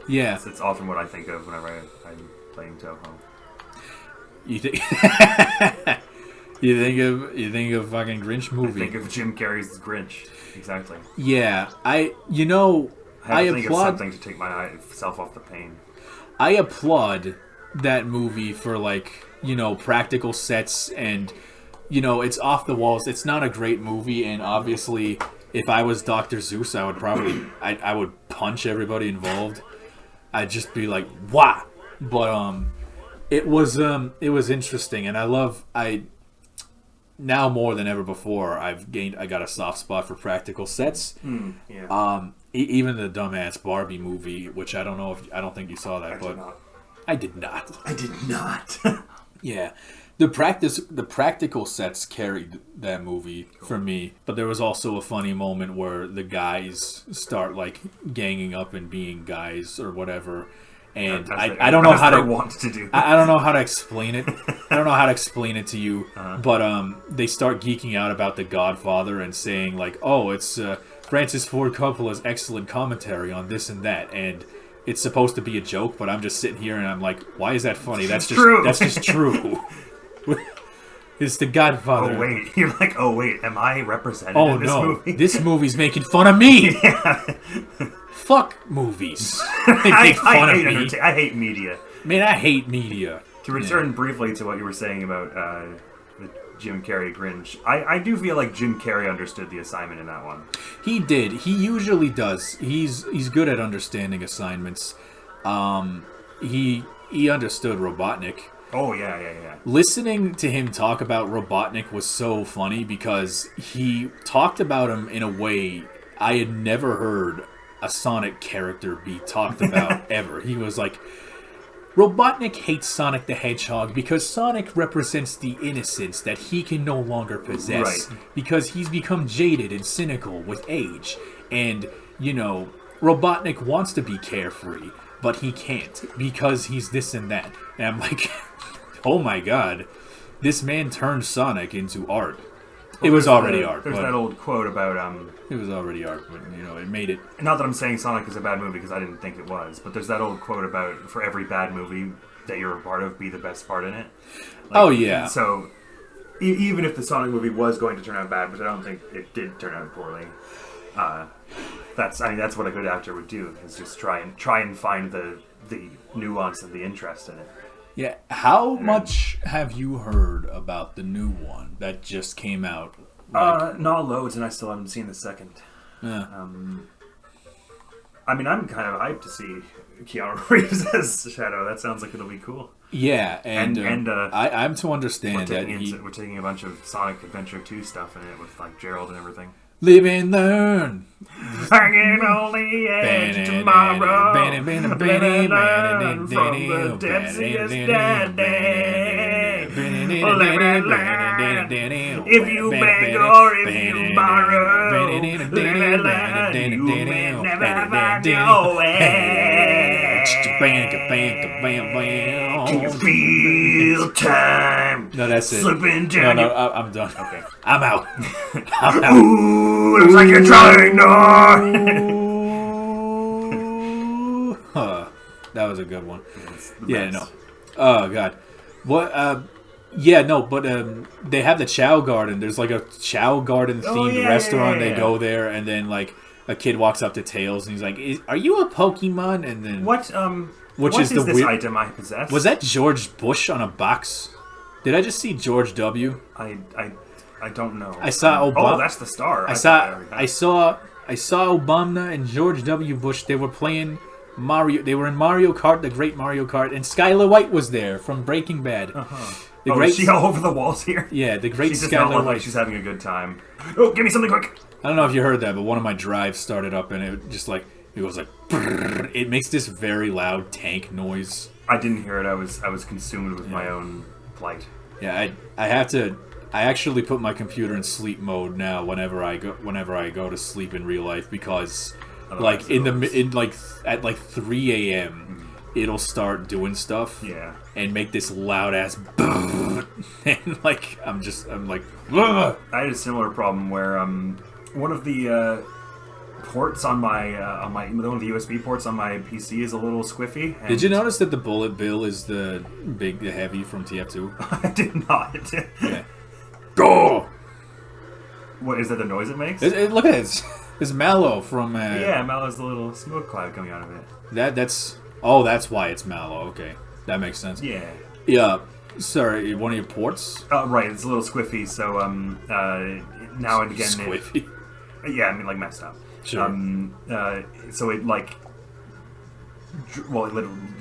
Yeah. It's often what I think of whenever I'm playing Toho. You think you think of fucking Grinch movie. I think of Jim Carrey's Grinch. Exactly. Yeah. I have to think applaud of something to take myself off the pain. I applaud that movie for, like, you know, practical sets and, you know, it's off the walls. It's not a great movie, and obviously if I was Dr. Zeus, I would probably I would punch everybody involved. I'd just be like, "Wah!" But it was interesting, and I now more than ever before I got a soft spot for practical sets. Yeah. Even the dumbass Barbie movie, which I don't think you saw that, I did not. I did not. Yeah. The practical sets carried that movie for me, but there was also a funny moment where the guys start, like, ganging up and being guys or whatever, and I don't know how to want to do. I don't know how to explain it. I don't know how to explain it to you, but they start geeking out about The Godfather and saying, like, oh, it's Francis Ford Coppola's excellent commentary on this and that, and it's supposed to be a joke, but I'm just sitting here and I'm like, why is that funny? That's just true. It's The Godfather. Oh wait, you're like, oh wait, am I represented in this movie? This movie's making fun of me. Yeah. Fuck movies. They make fun of me. I hate media. Man, I hate media. To return briefly to what you were saying about the Jim Carrey Grinch, I do feel like Jim Carrey understood the assignment in that one. He did. He usually does. He's good at understanding assignments. He understood Robotnik. Oh, yeah. Listening to him talk about Robotnik was so funny because he talked about him in a way I had never heard a Sonic character be talked about ever. He was like, Robotnik hates Sonic the Hedgehog because Sonic represents the innocence that he can no longer possess. Right. Because he's become jaded and cynical with age. And, you know, Robotnik wants to be carefree, but he can't because he's this and that. And I'm like, oh my god, this man turned Sonic into art. It was already art. There's that old quote about it was already art, but, you know, it made it. Not that I'm saying Sonic is a bad movie because I didn't think it was, but there's that old quote about for every bad movie that you're a part of, be the best part in it. Like, oh yeah. So even if the Sonic movie was going to turn out bad, which I don't think it did turn out poorly, that's what a good actor would do, is just try and find the nuance and the interest in it. Yeah, how much have you heard about the new one that just came out? Like, not loads, and I still haven't seen the second. Yeah. I mean, I'm kind of hyped to see Keanu Reeves as Shadow. That sounds like it'll be cool. Yeah, and I'm to understand that we're taking a bunch of Sonic Adventure 2 stuff in it with, like, Gerald and everything. Live and learn. Hanging on the edge tomorrow. Learn from the depthsiest daddy. If you beg or if you borrow, you will never find your way. Can you feel time? No, that's it. Slipping down. No, I'm done. Okay. I'm out. Ooh, looks like you're trying that was a good one. Yeah, no. Oh, God. What, yeah, no, but they have the Chow Garden. There's like a Chow Garden themed restaurant. They go there, and then like a kid walks up to Tails, and he's like, "Are you a Pokemon?" And then what is this item I possess? Was that George Bush on a box? Did I just see George W? I don't know. I saw Obama. Oh, that's the star. I saw Obama and George W. Bush. They were playing Mario. They were in Mario Kart, the Great Mario Kart, and Skylar White was there from Breaking Bad. Is she all over the walls here? Yeah, the great Skylar White. She does not look like she's having a good time. Oh, give me something quick! I don't know if you heard that, but one of my drives started up, and it just like it goes like brrr. It makes this very loud tank noise. I didn't hear it. I was consumed with my own plight. Yeah, I have to. I actually put my computer in sleep mode now whenever I go to sleep in real life because Like at like 3 a.m. it'll start doing stuff. Yeah. And make this loud ass and like I'm like ugh! I had a similar problem where one of the ports on my one of the USB ports on my PC is a little squiffy. And did you notice that the bullet bill is the heavy from TF2? I did not. Yeah. Go. What is that? The noise it makes? Look at it. It's Mallow from. Yeah, Mallow's the little smoke cloud coming out of it. That's why it's Mallow. Okay, that makes sense. Yeah. Yeah. Sorry, one of your ports. Right, it's a little squiffy. So now and again. Squiffy. Yeah, I mean like messed up. Sure. So it like. Well,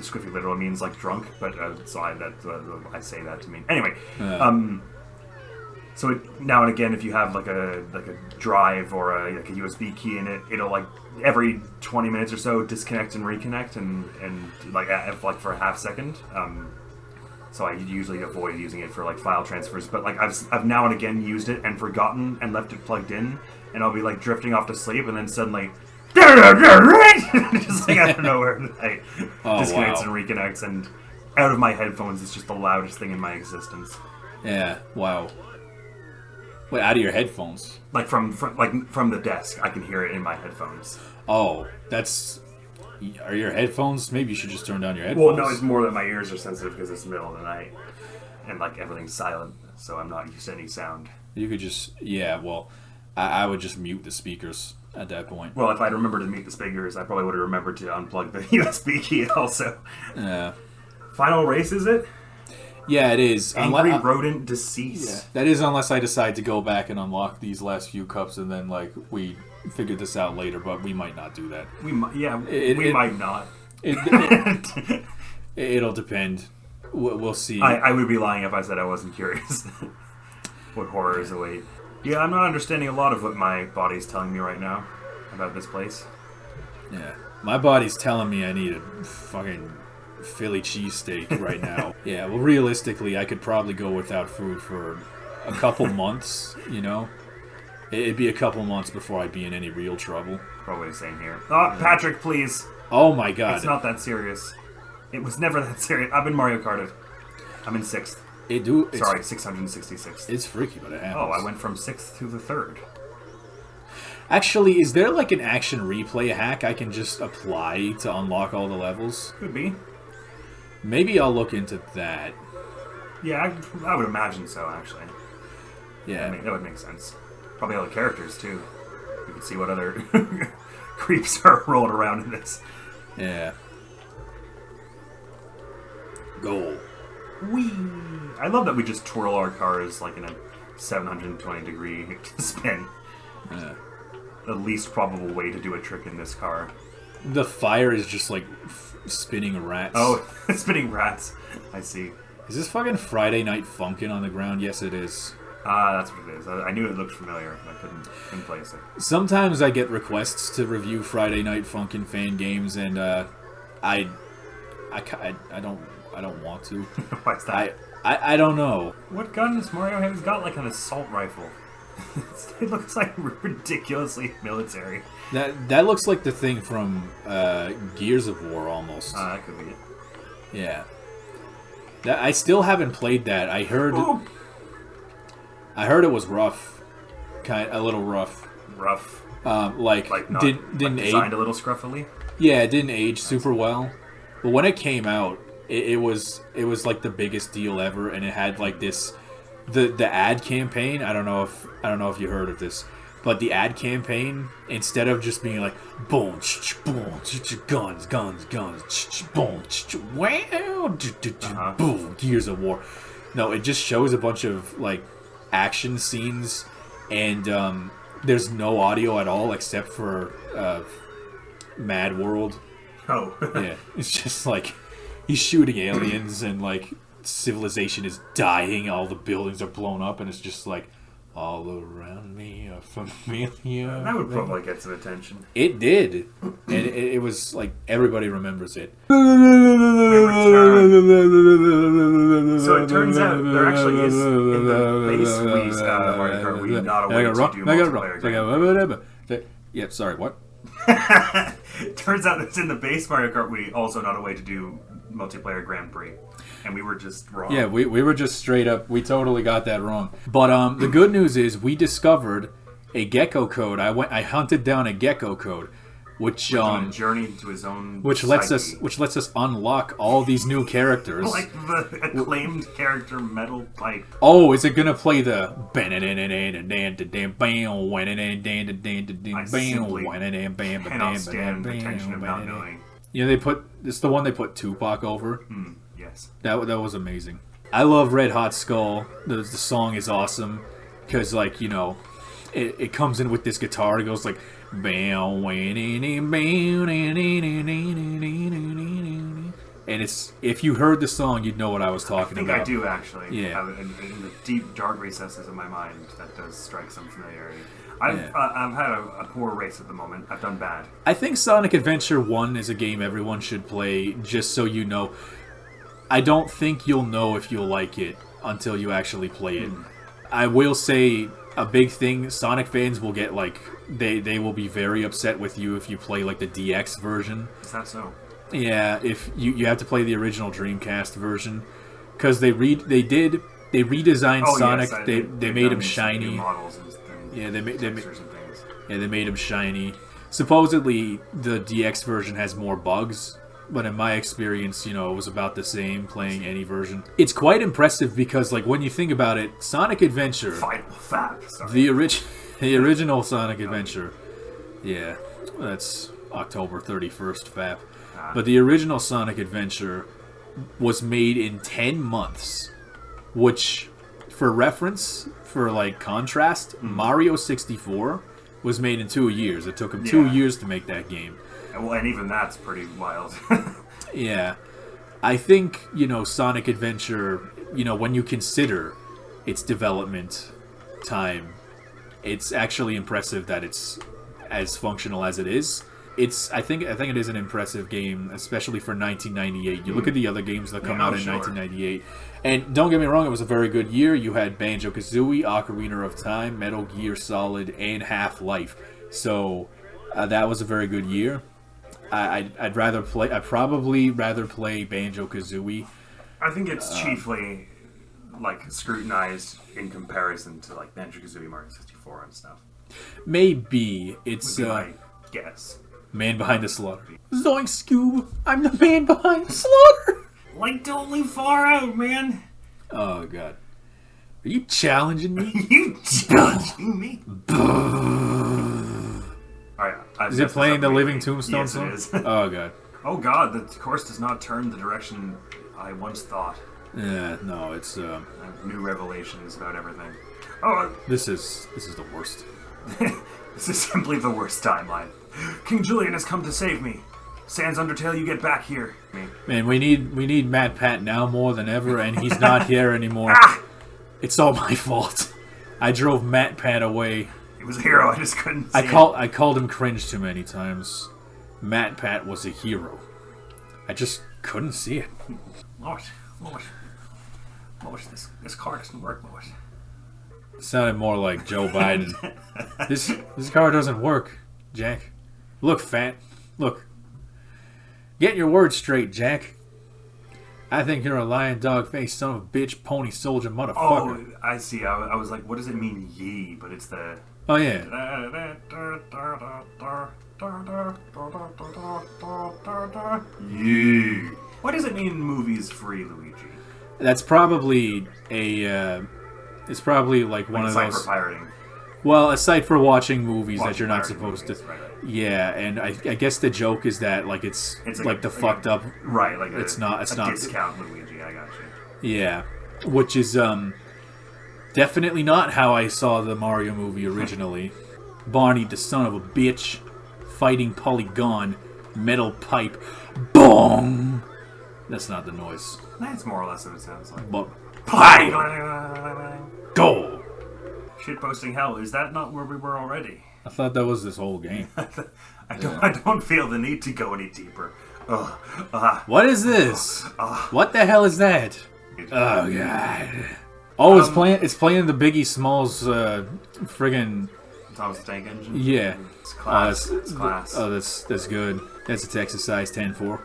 squiffy literally means like drunk, but so I say that to mean anyway. So it, now and again, if you have like a drive or a USB key in it, it'll like every 20 minutes or so disconnect and reconnect and like for a half second. So I usually avoid using it for like file transfers, but like I've now and again used it and forgotten and left it plugged in, and I'll be like drifting off to sleep, and then suddenly just like out of nowhere, it disconnects and reconnects, and out of my headphones, it's just the loudest thing in my existence. Yeah. Wow. Wait, out of your headphones? Like from the desk, I can hear it in my headphones. Oh, are your headphones? Maybe you should just turn down your headphones. Well, no, it's more that my ears are sensitive because it's the middle of the night, and like everything's silent, so I'm not used to any sound. You could just, yeah. Well, I would just mute the speakers at that point. Well, if I'd remembered to mute the speakers, I probably would have remembered to unplug the USB key also. Yeah. Final race, is it? Yeah, it is. Angry rodent deceased. Yeah, that is unless I decide to go back and unlock these last few cups and then like we figure this out later, but we might not do that. We might not. It'll depend. We'll see. I would be lying if I said I wasn't curious. What horrors await. Yeah, I'm not understanding a lot of what my body's telling me right now about this place. Yeah, my body's telling me I need a fucking Philly cheesesteak right now. Yeah, well, realistically, I could probably go without food for a couple months, you know? It'd be a couple months before I'd be in any real trouble. Probably the same here. Oh, Patrick, please. Oh my god. It's not that serious. It was never that serious. I've been Mario Karted. I'm in 6th. Sorry, 666th. It's freaky, but it happens. Oh, I went from 6th to the 3rd. Actually, is there like an action replay hack I can just apply to unlock all the levels? Could be. Maybe I'll look into that. Yeah, I would imagine so, actually. Yeah. That would make sense. Probably all the characters, too. You can see what other creeps are rolling around in this. Yeah. Goal. Whee! I love that we just twirl our cars like in a 720-degree spin. Yeah. The least probable way to do a trick in this car. The fire is just like spinning rats. Oh, spinning rats. I see. Is this fucking Friday Night Funkin' on the ground? Yes, it is. That's what it is. I knew it looked familiar, but I couldn't place it. Sometimes I get requests to review Friday Night Funkin' fan games, and I don't want to. Why's that? I don't know. What gun does Mario have? He's got like an assault rifle. It looks like ridiculously military. That looks like the thing from Gears of War almost. That could be it. Yeah. I still haven't played that. I heard it was rough. A little rough. Rough. Didn't designed age a little scruffily. Yeah, it didn't age super well. But when it came out, it was like the biggest deal ever, and it had like this the ad campaign. I don't know if you heard of this, but the ad campaign, instead of just being like boom, boom, guns, boom, wow, boom, Gears of War. No, it just shows a bunch of like action scenes, and there's no audio at all except for Mad World. Oh. Yeah, it's just like he's shooting aliens and like civilization is dying, all the buildings are blown up, and it's just like all around me are familiar. That would probably get some attention. It did, and it was like everybody remembers it. So it turns out there actually is in the base Wii Mario Kart Wii not a way to do multiplayer. Yeah, sorry, what? Turns out it's in the base Mario Kart Wii, also not a way to do multiplayer Grand Prix. And we were just wrong. Yeah, we were just straight up. We totally got that wrong. But the good news is we discovered a gecko code. I hunted down a gecko code, which on a journey into his own which lets us unlock all these new characters. Like the acclaimed character Metal Pipe. Oh, is it gonna play the? I simply cannot stand the tension of not knowing. You know, it's the one they put Tupac over. Yes. That was amazing. I love Red Hot Skull. The song is awesome because, like, you know, it comes in with this guitar. It goes like, and it's, if you heard the song, you'd know what I was talking about. I think I do actually. Yeah. In the deep dark recesses of my mind, that does strike some familiarity. I've had a poor race at the moment. I've done bad. I think Sonic Adventure 1 is a game everyone should play, just so you know. I don't think you'll know if you'll like it until you actually play it. I will say a big thing, Sonic fans will get, like, they will be very upset with you if you play, like, the DX version. Is that so? Yeah, if you have to play the original Dreamcast version, because they redesigned Sonic. Yes, they made him shiny. New models and Yeah, they made him shiny. Supposedly, the DX version has more bugs, but in my experience, you know, it was about the same playing any version. It's quite impressive because, like, when you think about it, Sonic Adventure, Final Fab, the original Sonic Adventure, yeah, that's October 31st, Fab. But the original Sonic Adventure was made in 10 months, which, for reference, for, like, contrast, Mario 64 was made in 2 years. It took him 2 years to make that game. Well, and even that's pretty wild. Yeah. I think, you know, Sonic Adventure, you know, when you consider its development time, it's actually impressive that it's as functional as it is. I think it is an impressive game, especially for 1998. You look at the other games that come out in 1998, and don't get me wrong, it was a very good year. You had Banjo-Kazooie, Ocarina of Time, Metal Gear Solid, and Half-Life. So that was a very good year. I'd probably rather play Banjo-Kazooie. I think it's chiefly, like, scrutinized in comparison to, like, Banjo-Kazooie, Mario 64 and stuff. Maybe it's would be my guess. Man behind the slaughter. Zoink Scoob, I'm the man behind the slaughter. Like, don't leave far out, man. Oh god, are you challenging me? You challenging me? Alright, is it playing the Living Tombstone yes, song? It is. Oh god. Oh god, the course does not turn the direction I once thought. Yeah, no, it's I have new revelations about everything. Oh, this is the worst. This is simply the worst timeline. King Julian has come to save me. Sans Undertale, you get back here. Man, we need Matt Pat now more than ever, and he's not here anymore. It's all my fault. I drove Matt Pat away. He was a hero. I just couldn't see I called him cringe too many times. Matt Pat was a hero. I just couldn't see it. Lois, this car doesn't work, Lois. It sounded more like Joe Biden. This car doesn't work, Jack. Look, fat. Look. Get your words straight, Jack. I think you're a lion, dog faced son of a bitch, pony soldier, motherfucker. Oh, I see. I was like, what does it mean, ye? But it's the... Oh, yeah. Ye. What does it mean in movies, Free Luigi? That's probably a... it's probably like one of those... A site for pirating. Well, a site for watching movies that you're not supposed movies, to... Right. Yeah, and I guess the joke is that, like, it's like the fucked up... Right, like it's not discount Luigi, I got you. Yeah, which is definitely not how I saw the Mario movie originally. Barney, the son of a bitch, fighting Polygon, metal pipe, bong! That's not the noise. That's more or less what it sounds like. But... Go! Shitposting hell, is that not where we were already? I thought that was this whole game. I don't feel the need to go any deeper. What is this? What the hell is that? Oh god. Oh, it's playing the Biggie Smalls friggin' Thomas the Tank Engine? Yeah. It's class. It's class. Oh, that's good. That's a Texas size 10-4.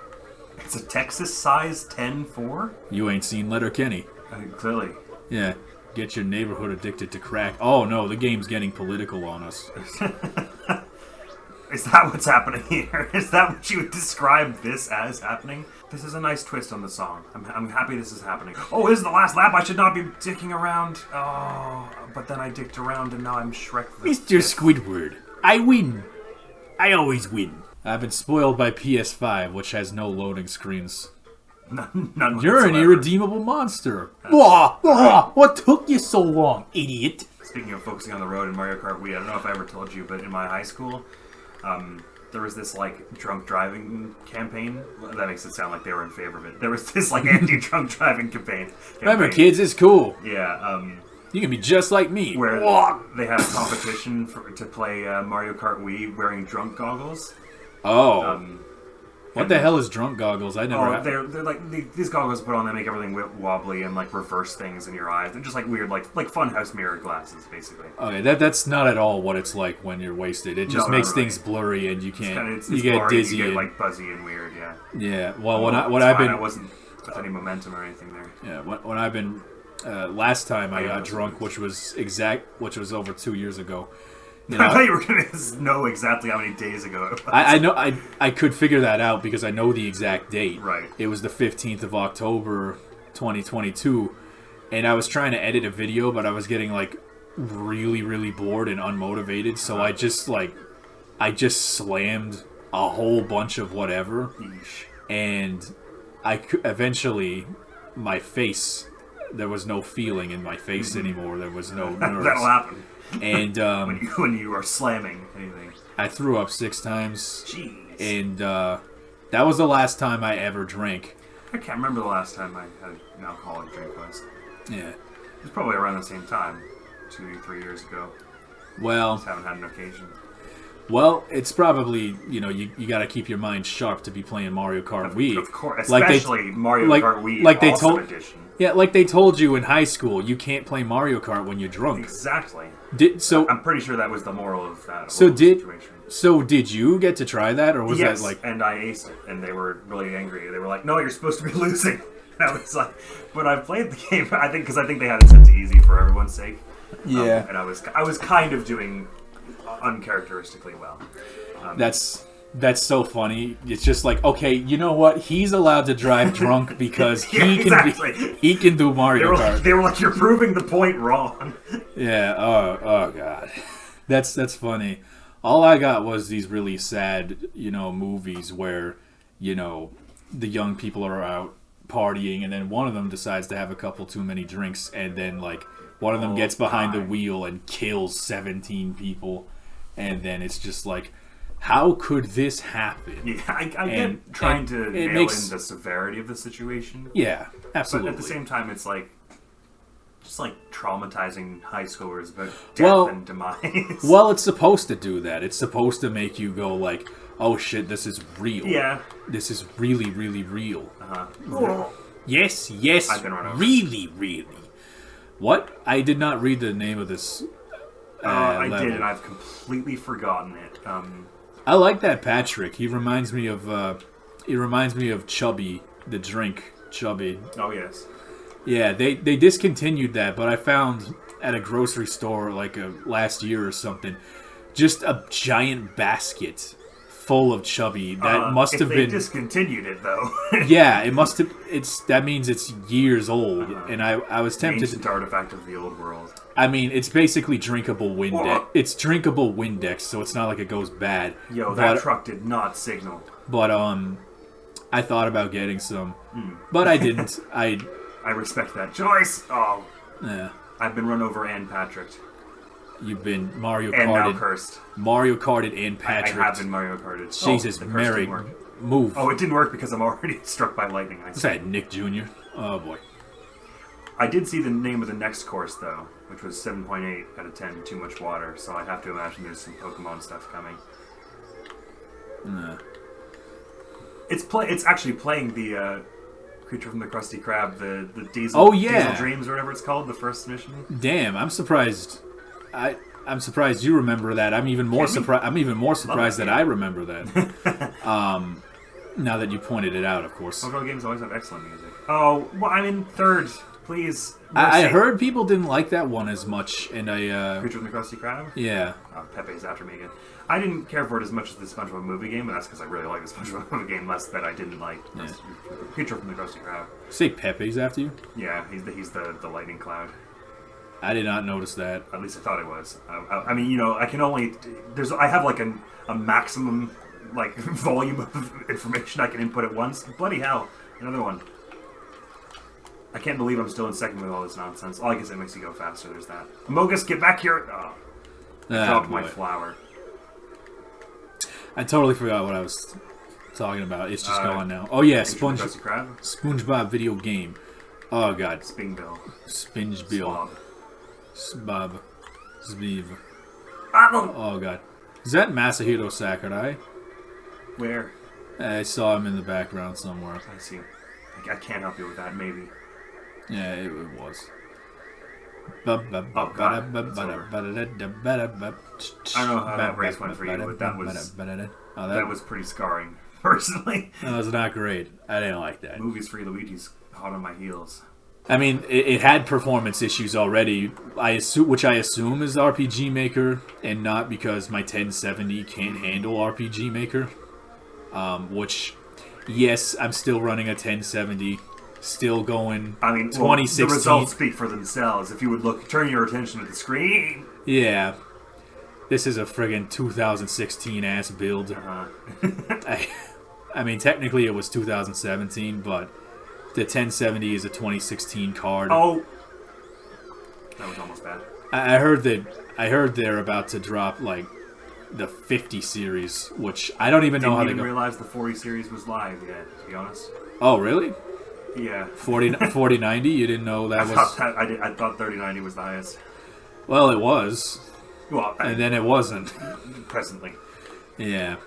It's a Texas size 10-4? You ain't seen Letterkenny. Clearly. Yeah. Get your neighborhood addicted to crack. Oh no, the game's getting political on us. Is that what's happening here? Is that what you would describe this as happening? This is a nice twist on the song. I'm happy this is happening. Oh, this is the last lap. I should not be dicking around. Oh, but then I dicked around and now I'm Shrek. Mr. Squidward, I win. I always win. I've been spoiled by PS5, which has no loading screens. None You're an irredeemable monster. What took you so long, idiot? Speaking of focusing on the road in Mario Kart Wii, I don't know if I ever told you, but in my high school, there was this, like, drunk driving campaign. That makes it sound like they were in favor of it. There was this, like, anti-drunk driving campaign. Remember, kids, it's cool. Yeah, you can be just like me. Where they had a competition to play Mario Kart Wii wearing drunk goggles. Oh. What the hell is drunk goggles? I never. Oh, they're like these goggles put on. They make everything wobbly and like reverse things in your eyes. They're just like weird, like funhouse mirror glasses, basically. Okay, that's not at all what it's like when you're wasted. It just makes things blurry and you can't. You get blurry, dizzy. You get like buzzy and weird. Yeah. Yeah. Well, I wasn't with any momentum or anything there. Yeah. When I've been last time I got drunk, which was over 2 years ago. You know, I thought you were going to know exactly how many days ago it was. I know I could figure that out because I know the exact date. Right. It was the 15th of October, 2022, and I was trying to edit a video, but I was getting like really, really bored and unmotivated, so I just slammed a whole bunch of whatever, and eventually my face, there was no feeling in my face anymore. There was no nerves. That'll happen. And when you are slamming anything, I threw up 6 times. Jeez. And that was the last time I ever drank. I can't remember the last time I had an alcoholic drink was. Yeah. It was probably around the same time, 2-3 years ago. Well, Just haven't had an occasion. Well, it's probably, you got to keep your mind sharp to be playing Mario Kart Wii. Of course, especially Mario Kart Wii Edition. Yeah, like they told you in high school, you can't play Mario Kart when you're drunk. Exactly. I'm pretty sure that was the moral of that situation. So did you get to try that, or was that like? And I aced it, and they were really angry. They were like, "No, you're supposed to be losing." And I was like, "But I played the game, because I think they had it set to easy for everyone's sake." Yeah. And I was kind of doing uncharacteristically well. That's so funny. It's just like, okay, you know what? He's allowed to drive drunk because he can do Mario Kart. They were like, you're proving the point wrong. Yeah. Oh god. That's funny. All I got was these really sad, movies where, the young people are out partying and then one of them decides to have a couple too many drinks and then like one of them gets behind the wheel and kills 17 people and then it's just like, how could this happen? Yeah, I get trying to nail in the severity of the situation. Yeah, absolutely. But at the same time, it's like just like traumatizing high schoolers about death and demise. Well, it's supposed to do that. It's supposed to make you go like, oh shit, this is real. Yeah. This is really, really real. Uh-huh. Yes, I've been run over. Really, really. What? I did not read the name of this I level. did, and I've completely forgotten it. I like that Patrick. He reminds me of Chubby, the drink Chubby. Oh yes. Yeah, they discontinued that, but I found at a grocery store like last year or something, just a giant basket full of Chubby. That must have been discontinued it though. Yeah, it must have. That means it's years old, and I was tempted. Ancient artifact of the old world. I mean, it's basically drinkable Windex. It's drinkable Windex, so it's not like it goes bad. Yo, that truck did not signal. But I thought about getting some, but I didn't. I respect that choice. Oh, yeah. I've been run over and Patricked. You've been Mario Karted. And now cursed. Mario Karted and Patrick. I have been Mario Karted. Jesus, Mary, move. Oh, it didn't work because I'm already struck by lightning. What's that, Nick Jr.? Oh, boy. I did see the name of the next course, though, which was 7.8 out of 10, too much water, so I have to imagine there's some Pokemon stuff coming. It's actually playing the Creature from the Krusty Krab, the Diesel, Diesel Dreams, or whatever it's called, the first mission. Damn, I'm surprised. I'm surprised you remember that. I'm even more surprised. I'm even more surprised that I remember that. Now that you pointed it out, of course. Pokemon games always have excellent music. Oh, well, I'm in third. Please. I heard people didn't like that one as much, and I. Creature from the Krusty Krab? Yeah. Oh, Pepe's after me again. I didn't care for it as much as the SpongeBob movie game, but that's because I really like the SpongeBob movie game less than I didn't like Creature from the Krusty Krab. Say Pepe's after you? Yeah, he's the lightning cloud. I did not notice that. At least I thought it was. I mean, I can only I have like a maximum like volume of information I can input at once. Bloody hell, another one. I can't believe I'm still in second with all this nonsense. All I can say makes you go faster. There's that. Amogus, get back here! Oh, I dropped my flower. I totally forgot what I was talking about. It's just gone now. Oh yeah, SpongeBob video game. Oh god. Spingbill. Spingebill. Bob. Zbeev. Oh. Oh god. Is that Masahiro Sakurai? Where? I saw him in the background somewhere. I see. I can't help you with that, maybe. Yeah, it was. I don't know how that race went for you, but that was pretty scarring, personally. That was not great. I didn't like that. Movies Free Luigi's hot on my heels. I mean, it had performance issues already, which I assume is RPG Maker, and not because my 1070 can't handle RPG Maker. Which, yes, I'm still running a 1070, still going. I mean, 2016. The results speak for themselves. If you would turn your attention to the screen. Yeah, this is a friggin' 2016 ass build. I mean, technically it was 2017, but. The 1070 is a 2016 card. Oh, that was almost bad. I heard they're about to drop like the 50 series, which I don't even know how to go. I didn't realize the 40 series was live yet, to be honest. Oh, really? Yeah. 4090? You didn't know that was... I thought 3090 was the highest. Well, it was. Well, and then it wasn't. Presently. Yeah.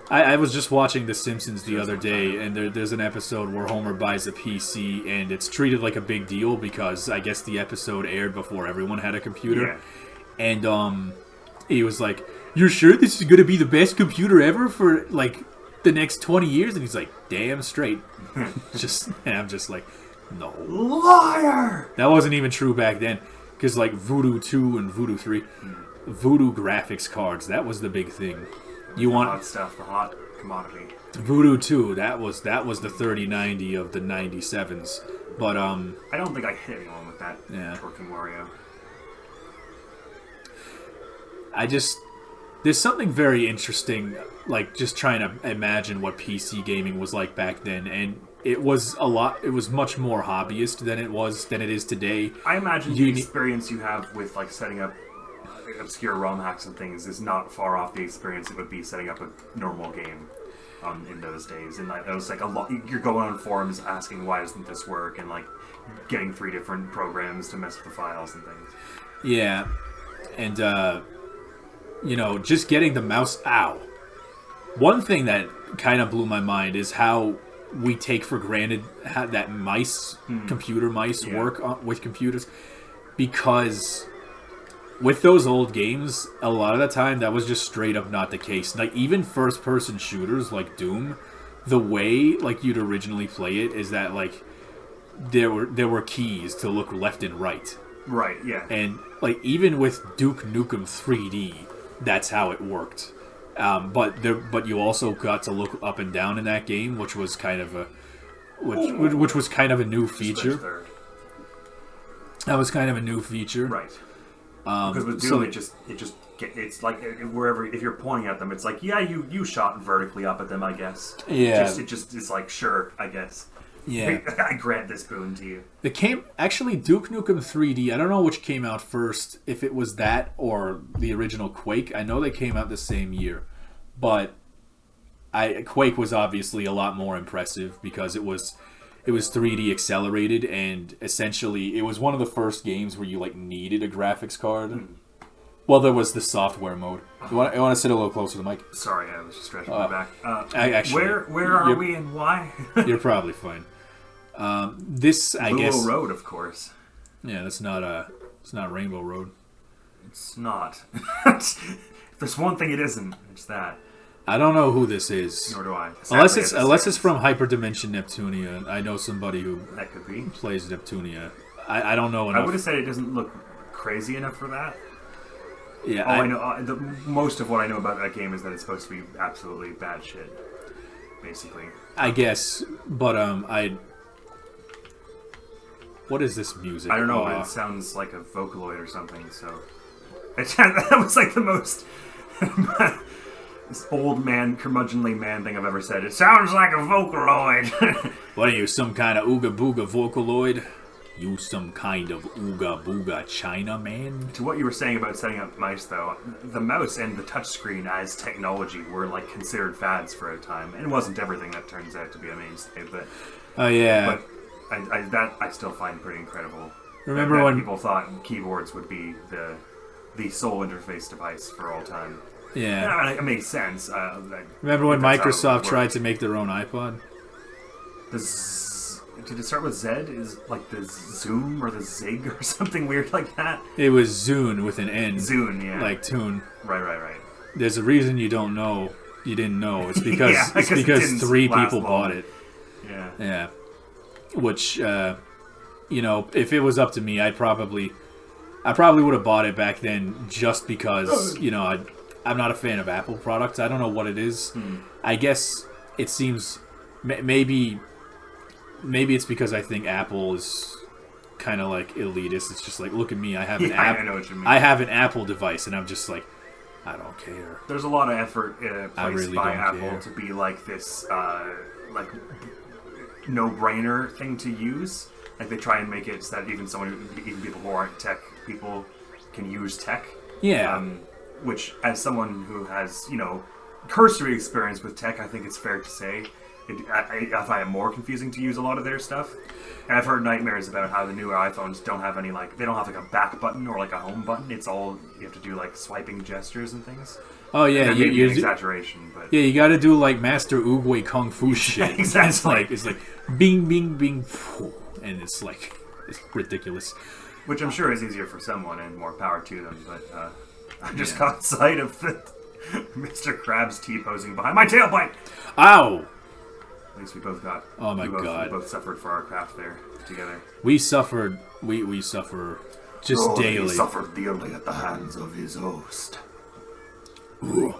I was just watching The Simpsons the other day, and there's an episode where Homer buys a PC, and it's treated like a big deal because I guess the episode aired before everyone had a computer. Yeah. And he was like, "You're sure this is going to be the best computer ever for like the next 20 years?" And he's like, "Damn straight." And I'm just like, no. Liar! That wasn't even true back then, because like Voodoo 2 and Voodoo 3, Voodoo graphics cards, that was the big thing. You want hot stuff, the hot commodity. Voodoo 2, that was the 3090 of the 97s. But I don't think I hit anyone with that twerking Wario. There's something very interesting, like just trying to imagine what PC gaming was like back then, and it was much more hobbyist than it is today. I imagine the experience you have with like setting up obscure ROM hacks and things is not far off the experience it would be setting up a normal game in those days. And it was like a lot. You're going on forums asking why doesn't this work, and like getting 3 different programs to mess with the files and things. Yeah, and just getting the mouse. Ow! One thing that kind of blew my mind is how we take for granted how that computer mice work with computers, because with those old games, a lot of the time that was just straight up not the case. Like even first-person shooters like Doom, the way like you'd originally play it is that like there were keys to look left and right. Right. Yeah. And like even with Duke Nukem 3D, that's how it worked. But you also got to look up and down in that game, which was kind of a new feature. That was kind of a new feature. Right. Because with Doom, it's like wherever, if you're pointing at them, it's like, yeah, you shot vertically up at them, I guess. Yeah. It's like, sure, I guess. Yeah. I grant this boon to you. Actually, Duke Nukem 3D, I don't know which came out first, if it was that or the original Quake. I know they came out the same year. But Quake was obviously a lot more impressive because it was 3D accelerated, and essentially it was one of the first games where you like needed a graphics card. Well, there was the software mode. You want to sit a little closer to the mic? Sorry, I was just stretching my back. Where are we and why? You're probably fine. This, I guess, Road, of course. Yeah, it's not Rainbow Road. It's not. If there's one thing it isn't, it's that. I don't know who this is. Nor do I. Unless it's from Hyperdimension Neptunia. I know somebody who that could be. plays Neptunia. I don't know enough. I would have said it doesn't look crazy enough for that. Yeah, I know. Most of what I know about that game is that it's supposed to be absolutely bad shit. Basically. I guess, but what is this music? I don't know. It sounds like a Vocaloid or something. So that was like the most this old man, curmudgeonly man thing I've ever said. It sounds like a Vocaloid. What are you, some kind of ooga booga Vocaloid? You some kind of ooga booga China man? To what you were saying about setting up mice, though, the mouse and the touchscreen as technology were like considered fads for a time, and it wasn't everything that turns out to be a mainstay. But oh yeah, but I still find pretty incredible. Remember that when people thought keyboards would be the sole interface device for all time? Yeah, it makes sense. Remember when Microsoft tried to make their own iPod? Did it start with Z? Is like the Zoom or the Zig or something weird like that? It was Zune with an N. Zune, yeah. Like tune. Right. There's a reason you don't know. You didn't know. It's because yeah, it's because it 3 last people long. bought it. Yeah. Yeah. Which if it was up to me, I probably would have bought it back then just because, I'm not a fan of Apple products. I don't know what it is. I guess it seems maybe it's because I think Apple is kind of like elitist. It's just like, look at me, I have an I know what you mean. I have an Apple device, and I'm just like, I don't care. There's a lot of effort placed really by don't Apple care. to be like this, no-brainer thing to use. Like they try and make it so that even people who aren't tech people can use tech. Yeah. Which, as someone who has cursory experience with tech, I think it's fair to say I find it more confusing to use a lot of their stuff. And I've heard nightmares about how the newer iPhones don't have any they don't have like a back button or like a home button. It's all you have to do like swiping gestures and things. Oh yeah, maybe an exaggeration, but yeah, you got to do like Master Oogway Kung Fu shit. Exactly. It's like bing bing bing, and it's ridiculous. Which I'm sure is easier for someone and more power to them. But I just caught sight of Mr. Krabs T-posing behind my tailpipe. Ow! At least we both got. Oh my god! We both suffered for our craft there together. We suffered. We suffer just daily. He suffered dearly at the hands of his host. Ooh.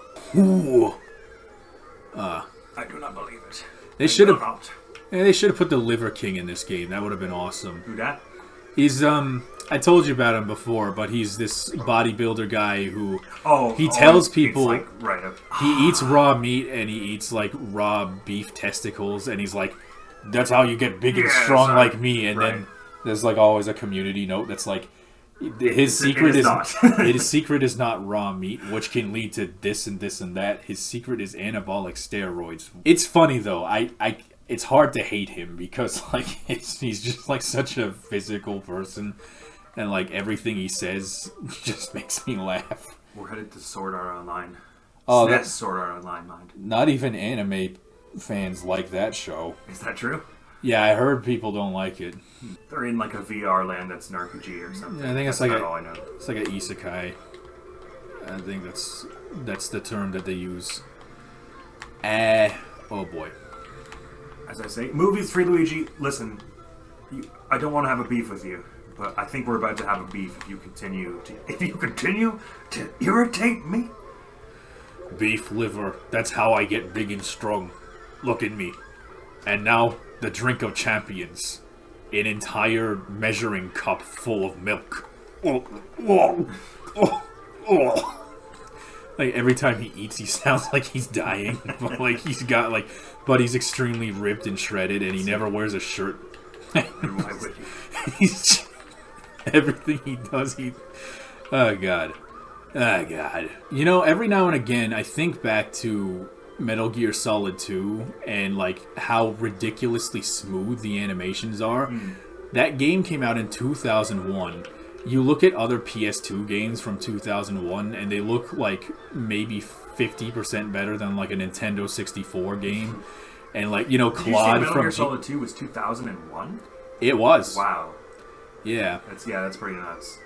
I do not believe it. They should have put the Liver King in this game. That would have been awesome. Who dat? He's I told you about him before, but he's this bodybuilder guy who he tells people he eats raw meat and he eats like raw beef testicles, and he's like, that's how you get big and strong like me. And then there's like always a community note that's like, his secret is not raw meat, which can lead to this and this and that. His secret is anabolic steroids. It's funny though. It's hard to hate him because like he's just like such a physical person. And, like, everything he says just makes me laugh. We're headed to Sword Art Online. Oh, that's Sword Art Online, mind. Not even anime fans like that show. Is that true? Yeah, I heard people don't like it. They're in, like, a VR land that's an RPG or something. Yeah, I think that's like all I know. It's like an isekai. I think that's the term that they use. Oh, boy. As I say, movies, Free Luigi, listen, I don't want to have a beef with you. But I think we're about to have a beef if you continue to irritate me. Beef liver, that's how I get big and strong. Look at me. And now, the drink of champions. An entire measuring cup full of milk. Like, every time he eats, he sounds like he's dying. But, like, but he's extremely ripped and shredded, and he never wears a shirt. Why would you? Everything he does, oh god. Every now and again I think back to Metal Gear Solid 2 and like how ridiculously smooth the animations are. That game came out in 2001. You look at other PS2 games from 2001 and they look like maybe 50% better than like a Nintendo 64 game. And like, Claude from Metal Gear Solid 2 was 2001? It was. Wow. Yeah. That's pretty nuts.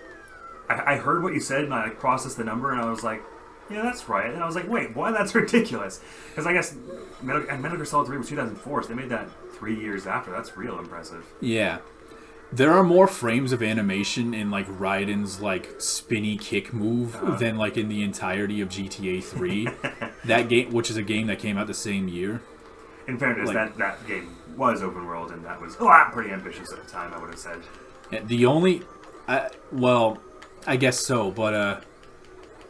I heard what you said, and I processed the number, and I was like, yeah, that's right. And I was like, wait, why? That's ridiculous. Because I guess Metal Gear Solid 3 was 2004, so they made that 3 years after. That's real impressive. Yeah. There are more frames of animation in, like, Raiden's, like, spinny kick move than, like, in the entirety of GTA 3. That game, which is a game that came out the same year. In fairness, that game was open world, and that was pretty ambitious at the time, I would have said. The only... I guess so, but,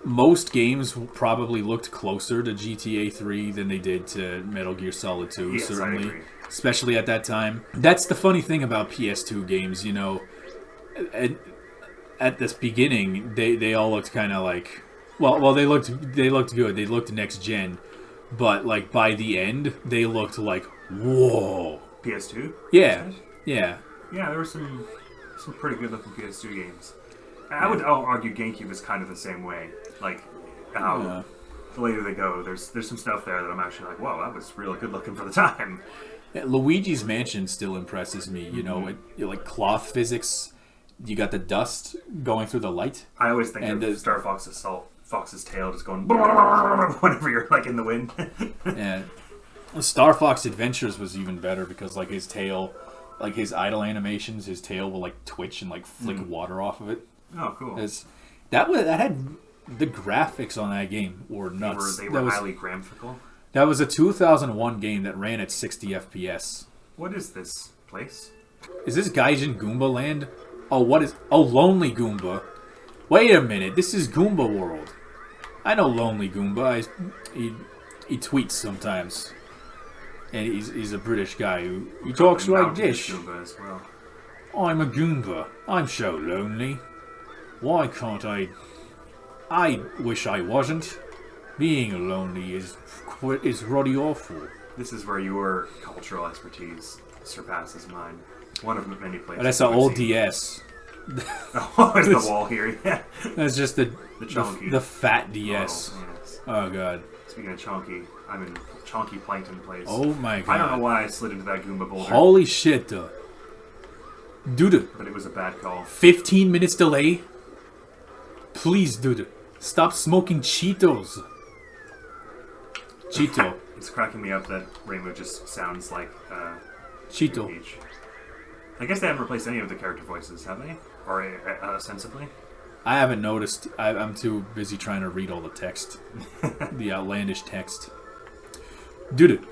most games probably looked closer to GTA 3 than they did to Metal Gear Solid 2, yes, certainly. I agree. Especially at that time. That's the funny thing about PS2 games, you know. At this beginning, they all looked kind of like... Well, they looked good. They looked next gen. But, like, by the end, they looked like, whoa. PS2? Yeah. Yeah. Yeah, there were some pretty good-looking PS2 games. I would argue GameCube is kind of the same way. Like, how the later they go, there's some stuff there that I'm actually like, whoa, that was really good-looking for the time. Luigi's Mansion still impresses me. You know, like cloth physics. You got the dust going through the light. I always think of Star Fox's tail just going whenever you're like in the wind. Yeah, Star Fox Adventures was even better because like his tail, like his idle animations, his tail will like twitch and like flick water off of it. Oh, cool. That had the graphics on that game were nuts. They were highly graphical. That was a 2001 game that ran at 60 FPS. What is this place? Is this Gaijin Goomba Land? Oh, what is... Oh, Lonely Goomba. Wait a minute. This is Goomba World. I know Lonely Goomba. He tweets sometimes. And he's a British guy who talks like this. Goomba as well. I'm a Goomba. I'm so lonely. Why can't I... I wish I wasn't. Being lonely is really awful. This is where your cultural expertise surpasses mine. One of many places. But that's an old DS. Oh, it's the wall here. Yeah. That's just the chonky. The fat DS. Oh, yes. Oh god. Speaking of chonky, I'm in chonky plankton place. Oh my god. I don't know why I slid into that Goomba boulder. Holy shit, dude. But it was a bad call. 15 minutes delay? Please, dude. Stop smoking Cheetos. Cheeto. It's cracking me up that Rainbow just sounds like Cheeto. Peach. I guess they haven't replaced any of the character voices, have they? Or ostensibly? I haven't noticed. I'm too busy trying to read all the text. The outlandish text. Dude.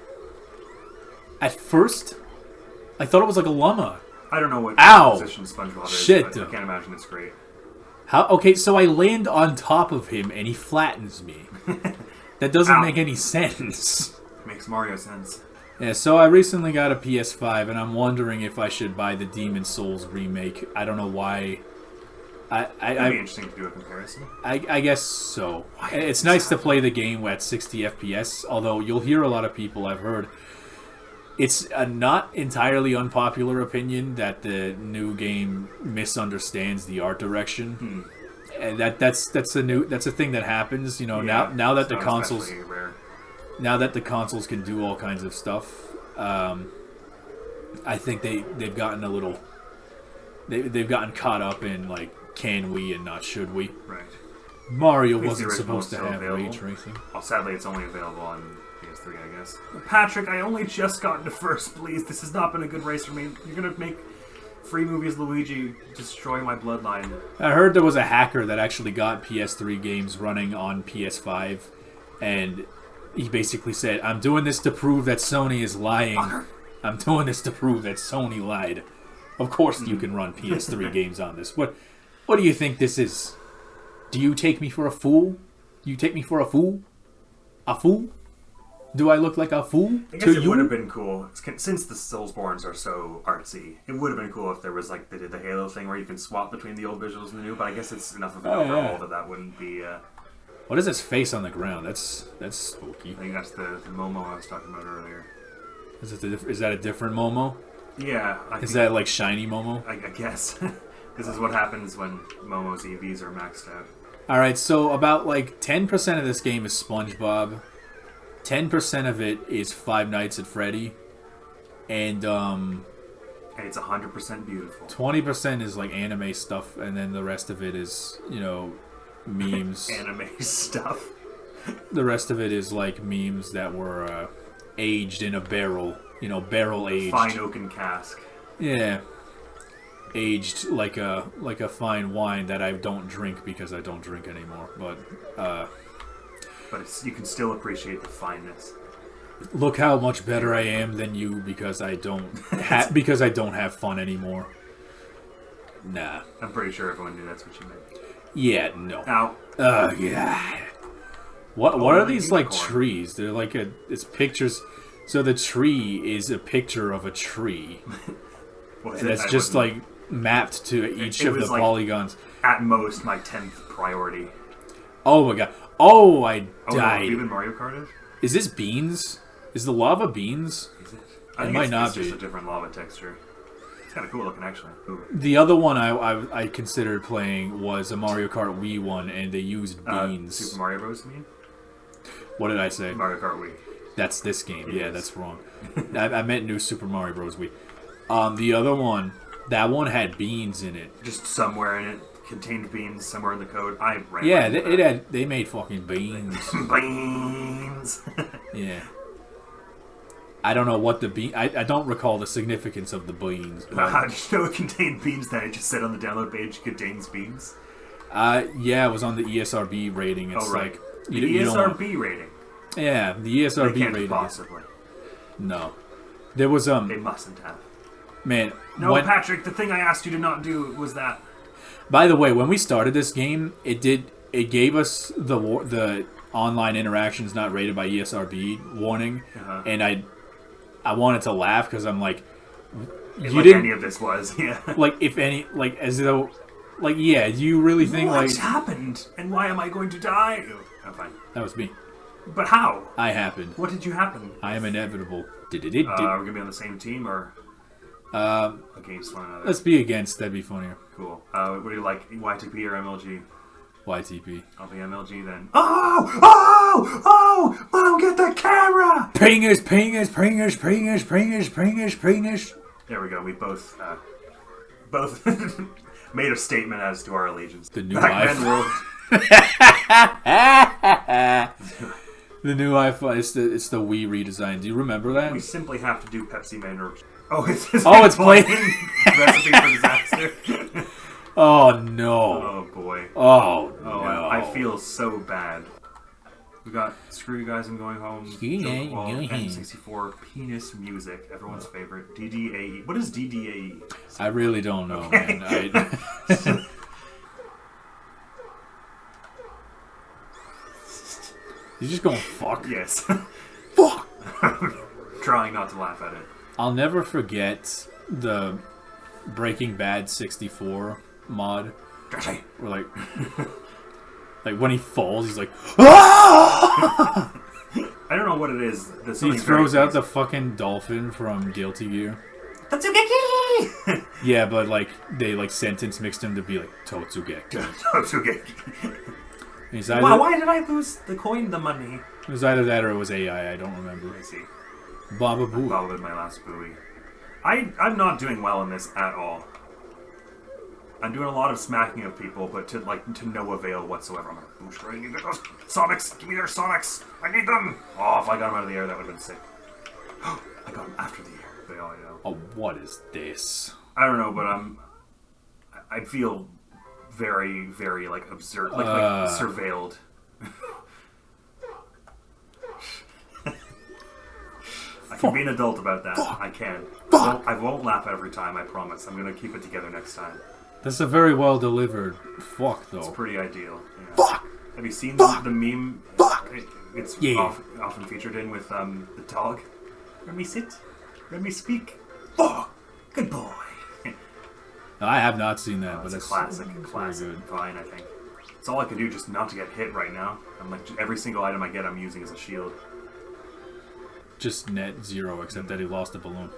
At first, I thought it was like a llama. I don't know what position SpongeBob is, shit, but I can't imagine it's great. How? Okay, so I land on top of him and he flattens me. That doesn't make any sense. Makes Mario sense. Yeah, so I recently got a PS5 and I'm wondering if I should buy the Demon Souls remake. I don't know why. It'd be interesting to do a comparison. I guess so. It's nice to play the game at 60 FPS, although you'll hear a lot of people, I've heard. It's a not entirely unpopular opinion that the new game misunderstands the art direction. And that's a thing that happens, you know, now that the consoles consoles can do all kinds of stuff. I think they've gotten a little they've gotten caught up in like, can we and not should we? Right. Mario wasn't supposed to have ray tracing. Well, sadly, it's only available on PS3, I guess. Patrick, I only just got into first, please. This has not been a good race for me. You're gonna make free movies Luigi destroy my bloodline. I heard there was a hacker that actually got PS3 games running on PS5, and he basically said, I'm doing this to prove that Sony is lying. I'm doing this to prove that Sony lied. Of course you can run PS3 games on this. What do you think this is? Do you take me for a fool? Do you take me for a fool? A fool? Do I look like a fool I guess it would have been cool, since the Soulsborns are so artsy, it would have been cool if there was, like, they did the Halo thing where you can swap between the old visuals and the new, but I guess it's enough of an overhaul that wouldn't be... What is this face on the ground? That's spooky. I think that's the Momo I was talking about earlier. Is that a different Momo? Yeah. Is that, like, shiny Momo? I guess. This is what happens when Momo's EVs are maxed out. Alright, so about, like, 10% of this game is SpongeBob. 10% of it is Five Nights at Freddy, and And it's 100% beautiful. 20% is like anime stuff, and then the rest of it is, you know, memes. Anime stuff. The rest of it is like memes that were aged in a barrel, you know, barrel aged. Fine oaken cask. Yeah. Aged like a fine wine that I don't drink because I don't drink anymore. But you can still appreciate the fineness. Look how much better I am than you because I don't because I don't have fun anymore. Nah. I'm pretty sure everyone knew that's what you meant. Yeah, no. Now. Yeah. What are these like trees? They're like it's pictures. So the tree is a picture of a tree. And it's just like mapped to each of the polygons. At most, my 10th priority. Oh my god. Oh, I died. No, even Mario Kart is? Is this beans? Is the lava beans? Is it? It might not be. It's just a different lava texture. It's kind of cool looking, actually. Ooh. The other one I considered playing was a Mario Kart Wii one, and they used beans. Super Mario Bros. You mean? What did I say? Mario Kart Wii. That's this game. Yeah, that's wrong. I meant New Super Mario Bros. Wii. The other one, that one had beans in it. Just somewhere in it contained beans. Somewhere in the code. They made fucking beans. Beans. Yeah. I don't know what the bean. I don't recall the significance of the beans. How did you know it contained beans? Then it just said on the download page contains beans. Yeah, it was on the ESRB rating. It's like the ESRB rating. Yeah, the ESRB they can't rating. Possibly. No, there was They mustn't have. Man, no, Patrick. The thing I asked you to not do was that. By the way, when we started this game, it gave us the online interactions not rated by ESRB warning, and I wanted to laugh because I'm like, you didn't. Any of this was, yeah. Like if any, like as though, like yeah, you really think what's happened and why am I going to die? I'm fine. That was me. But how? I happened. What did you happen? I am inevitable. Are we gonna be on the same team or against one another? Let's be against. That'd be funnier. Cool. What do you like, YTP or MLG? YTP. I'll be MLG then. Oh! Mom, get the camera! Pingers. There we go. We both made a statement as to our allegiance. The new iPhone. The new iPhone. It's the Wii redesign. Do you remember that? We simply have to do Pepsi Man or... it's playing. Recipe for disaster. Oh no! Oh boy! Oh no! I feel so bad. We got Screw You Guys, I'm Going Home. N64 penis music, everyone's favorite. DDAE. What is DDAE? I really don't know, man. You're just going fuck. Yes. Fuck. Trying not to laugh at it. I'll never forget the Breaking Bad 64 mod. Where like when he falls, he's like, ah! I don't know what it is. He throws out the fucking dolphin from Guilty Gear. Totsugeki! Yeah, but like they like sentence mixed him to be like Totsugeki. Totsugeki. Why did I lose the coin, the money? It was either that or it was AI. I don't remember. I see. Baba Boo. Baba my last buoy. I'm not doing well in this at all. I'm doing a lot of smacking of people, but to no avail whatsoever. I'm gonna boost right in. Get those Sonics! Give me their Sonics! I need them! Oh, if I got them out of the air, that would have been sick. I got them after the air. They all know. Oh, what is this? I don't know, but I feel very, very like observed, like surveilled. I can be an adult about that. I can. I won't laugh every time, I promise. I'm going to keep it together next time. That's a very well delivered fuck, though. It's pretty ideal. Yeah. Fuck! Have you seen the meme? Fuck! It's often featured in with the dog. Let me sit. Let me speak. Fuck! Good boy. No, I have not seen that, but it's classic Fine, I think. It's all I can do just not to get hit right now. I'm like, every single item I get, I'm using as a shield. Just net zero, except that he lost a balloon.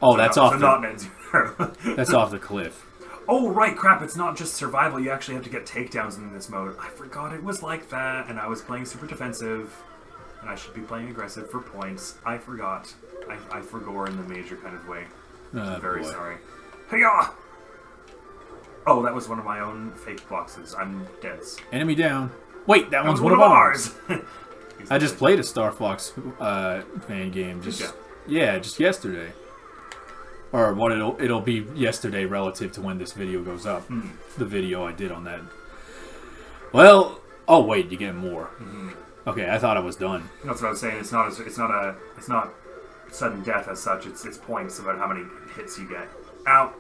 Oh, that's off. Not net zero. That's off the cliff. Oh, right, crap. It's not just survival. You actually have to get takedowns in this mode. I forgot it was like that, and I was playing super defensive, and I should be playing aggressive for points. I forgot. I forgore in the major kind of way. I'm very boy. sorry. Hey-ya! Oh, that was one of my own fake boxes. I'm dense. Enemy down. Wait, that one's was one of ours. He's I just dead. played a Star Fox fan game. Just yesterday. Or what it'll be yesterday relative to when this video goes up. The video I did on that. Well, oh wait, you get more. Okay, I thought I was done. That's what I was saying. It's not sudden death as such. It's points about how many hits you get. Ow.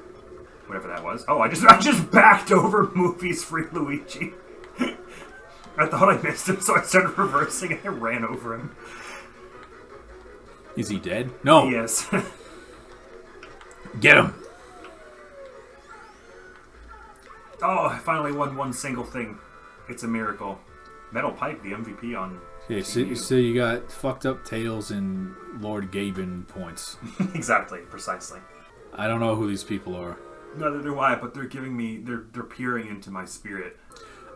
Whatever that was. Oh, I just backed over Movie's Free Luigi. I thought I missed him, so I started reversing and I ran over him. Is he dead? No. Yes. Get him. Oh, I finally won one single thing. It's a miracle. Metal Pipe, the MVP on... Okay, so you got fucked up Tails and Lord Gaben points. Exactly, precisely. I don't know who these people are. Neither do I, but they're giving me... They're peering into my spirit.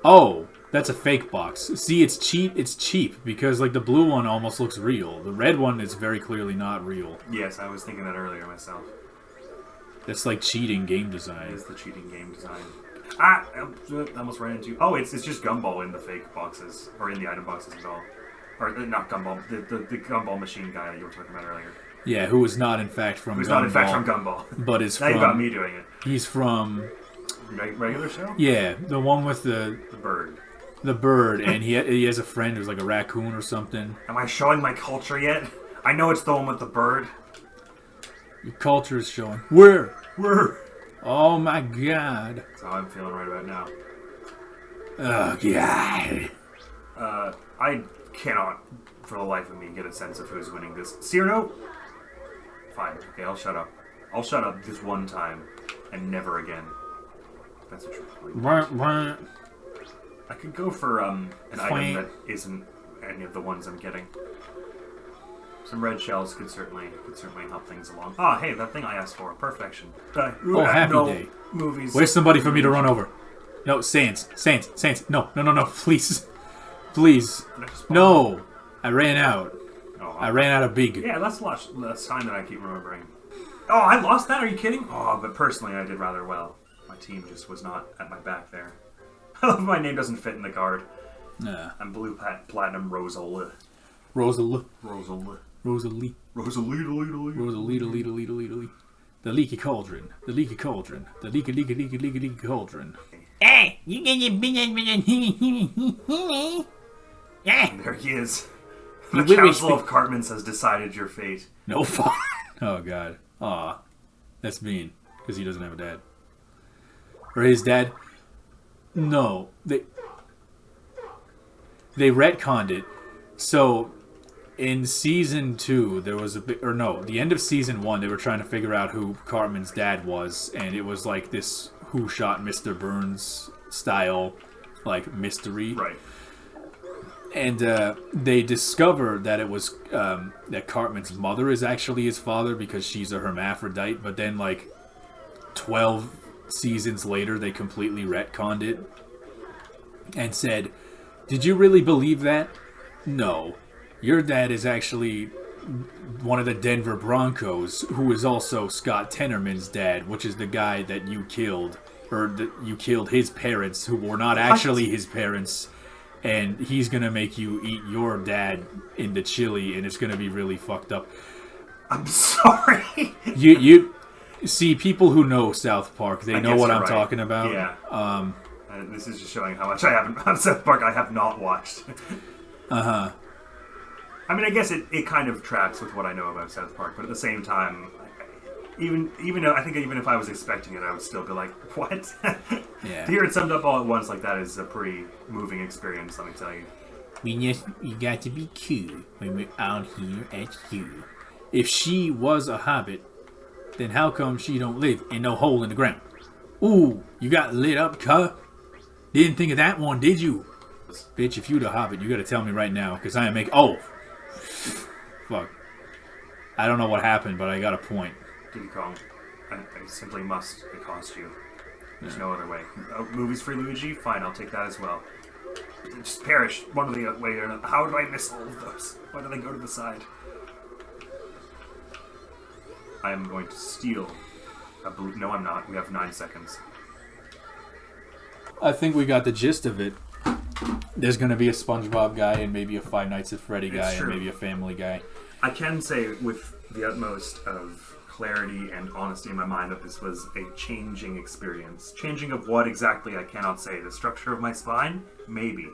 Oh, that's a fake box. See, it's cheap. It's cheap because like the blue one almost looks real. The red one is very clearly not real. Yes, I was thinking that earlier myself. That's like cheating game design. It is the cheating game design. Ah! I almost ran into... Oh, it's just Gumball in the fake boxes. Or in the item boxes at all. Or, not Gumball. The Gumball machine guy that you were talking about earlier. Yeah, who is not in fact from Gumball. Who's not in fact from Gumball. But is now from... you got me doing it. He's from... Regular show? Yeah, the one with the bird. The bird, and he has a friend who's like a raccoon or something. Am I showing my culture yet? I know it's the one with the bird. Your culture is showing. Where? Oh my god. That's how I'm feeling right about now. Oh god. I cannot, for the life of me, get a sense of who's winning this. Cyrano? Fine. Okay, I'll shut up. I'll shut up this one time, and never again. That's a true point. I could go for an item that isn't any of the ones I'm getting. Some red shells could certainly help things along. Ah, hey, that thing I asked for, perfection. Oh, happy day. Movies. Where's somebody for me to run over? No, Saints. No, please. No, I ran out. Oh, I ran out of big. Yeah, that's the sign that I keep remembering. Oh, I lost that? Are you kidding? Oh, but personally, I did rather well. My team just was not at my back there. I love my name doesn't fit in the card. Nah. I'm blue platinum Rosalie. Rosalie. The leaky cauldron. The leaky cauldron. The leaky cauldron. Hey, you get your big And there he is. The Council of Cartmans has decided your fate. No fun. Oh god. Aw. That's mean. Because he doesn't have a dad. Or his dad. No. They retconned it. So in season 2 there was the end of season 1 they were trying to figure out who Cartman's dad was, and it was like this Who Shot Mr. Burns style like mystery. Right. And they discovered that it was that Cartman's mother is actually his father because she's a hermaphrodite, but then like 12 seasons later they completely retconned it and said, did you really believe that? No. Your dad is actually one of the Denver Broncos, who is also Scott Tenorman's dad, which is the guy that you killed, or that you killed his parents, who were not actually his parents, and he's gonna make you eat your dad in the chili, and it's gonna be really fucked up. I'm sorry. You see, people who know South Park, they know what I'm talking about. Yeah. This is just showing how much I haven't South Park I have not watched. Uh-huh. I mean, I guess it kind of tracks with what I know about South Park, but at the same time, even if I was expecting it, I would still be like, what? Yeah. To hear it summed up all at once like that is a pretty moving experience, let me tell you. You got to be cool when we're out here at school. If she was a hobbit, then how come she don't live in no hole in the ground? Ooh, you got lit up, cuh? Didn't think of that one, did you? Bitch, if you the hobbit, you gotta tell me right now, because I am making... Oh! Fuck. I don't know what happened, but I got a point. Diddy Kong. I simply must accost you. There's no other way. Movies Free Luigi? Fine, I'll take that as well. Just perish one way or another. How do I miss all of those? Why do they go to the side? I am going to steal a blue... No, I'm not. We have 9 seconds. I think we got the gist of it. There's going to be a SpongeBob guy and maybe a Five Nights at Freddy guy and maybe a Family guy. I can say with the utmost of clarity and honesty in my mind that this was a changing experience. Changing of what exactly, I cannot say. The structure of my spine? Maybe.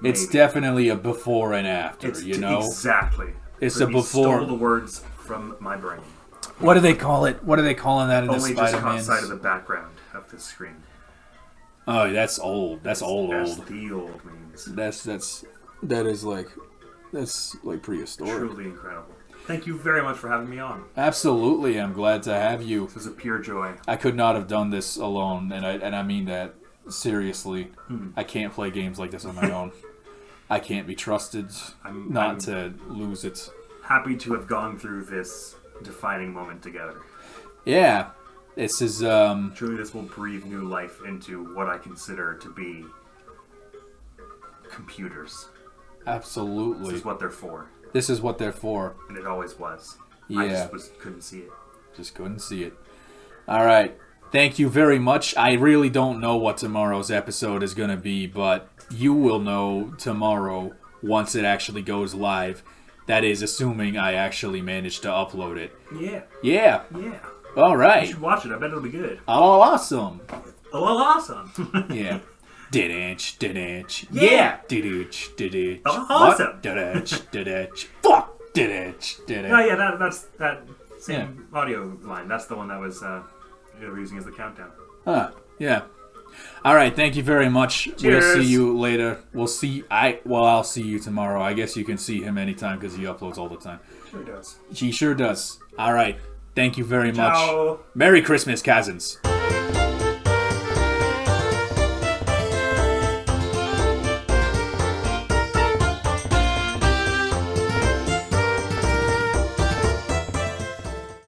It's definitely a before and after, you know? Exactly. It's a before... stole the words from my brain. What do they call it? What are they calling that in the Spider-Man? Only just caught sight of the background of the screen. Oh, that's old. That's old. The old memes. That is like prehistoric. Truly incredible. Thank you very much for having me on. Absolutely, I'm glad to have you. This was a pure joy. I could not have done this alone, and I mean that seriously. I can't play games like this on my own. I can't be trusted I'm to lose it. Happy to have gone through this defining moment together. Yeah. This is truly, this will breathe new life into what I consider to be computers. Absolutely. This is what they're for. This is what they're for. And it always was. Yeah. I just couldn't see it. Just couldn't see it. All right. Thank you very much. I really don't know what tomorrow's episode is going to be, but you will know tomorrow once it actually goes live. That is, assuming I actually manage to upload it. Yeah. Yeah. Yeah. All right. You should watch it. I bet it'll be good. Oh, awesome. Oh, awesome. Yeah. Didnch. Yeah. Didch. Awesome. Didch. Fuck. Didch. Oh, yeah, that's that same audio line. That's the one that was they were using as the countdown. Yeah. All right, thank you very much. Cheers. We'll see you later. I'll see you tomorrow. I guess you can see him anytime because he uploads all the time. Sure does. He sure does. All right. Thank you very Ciao. much. Merry Christmas, cousins.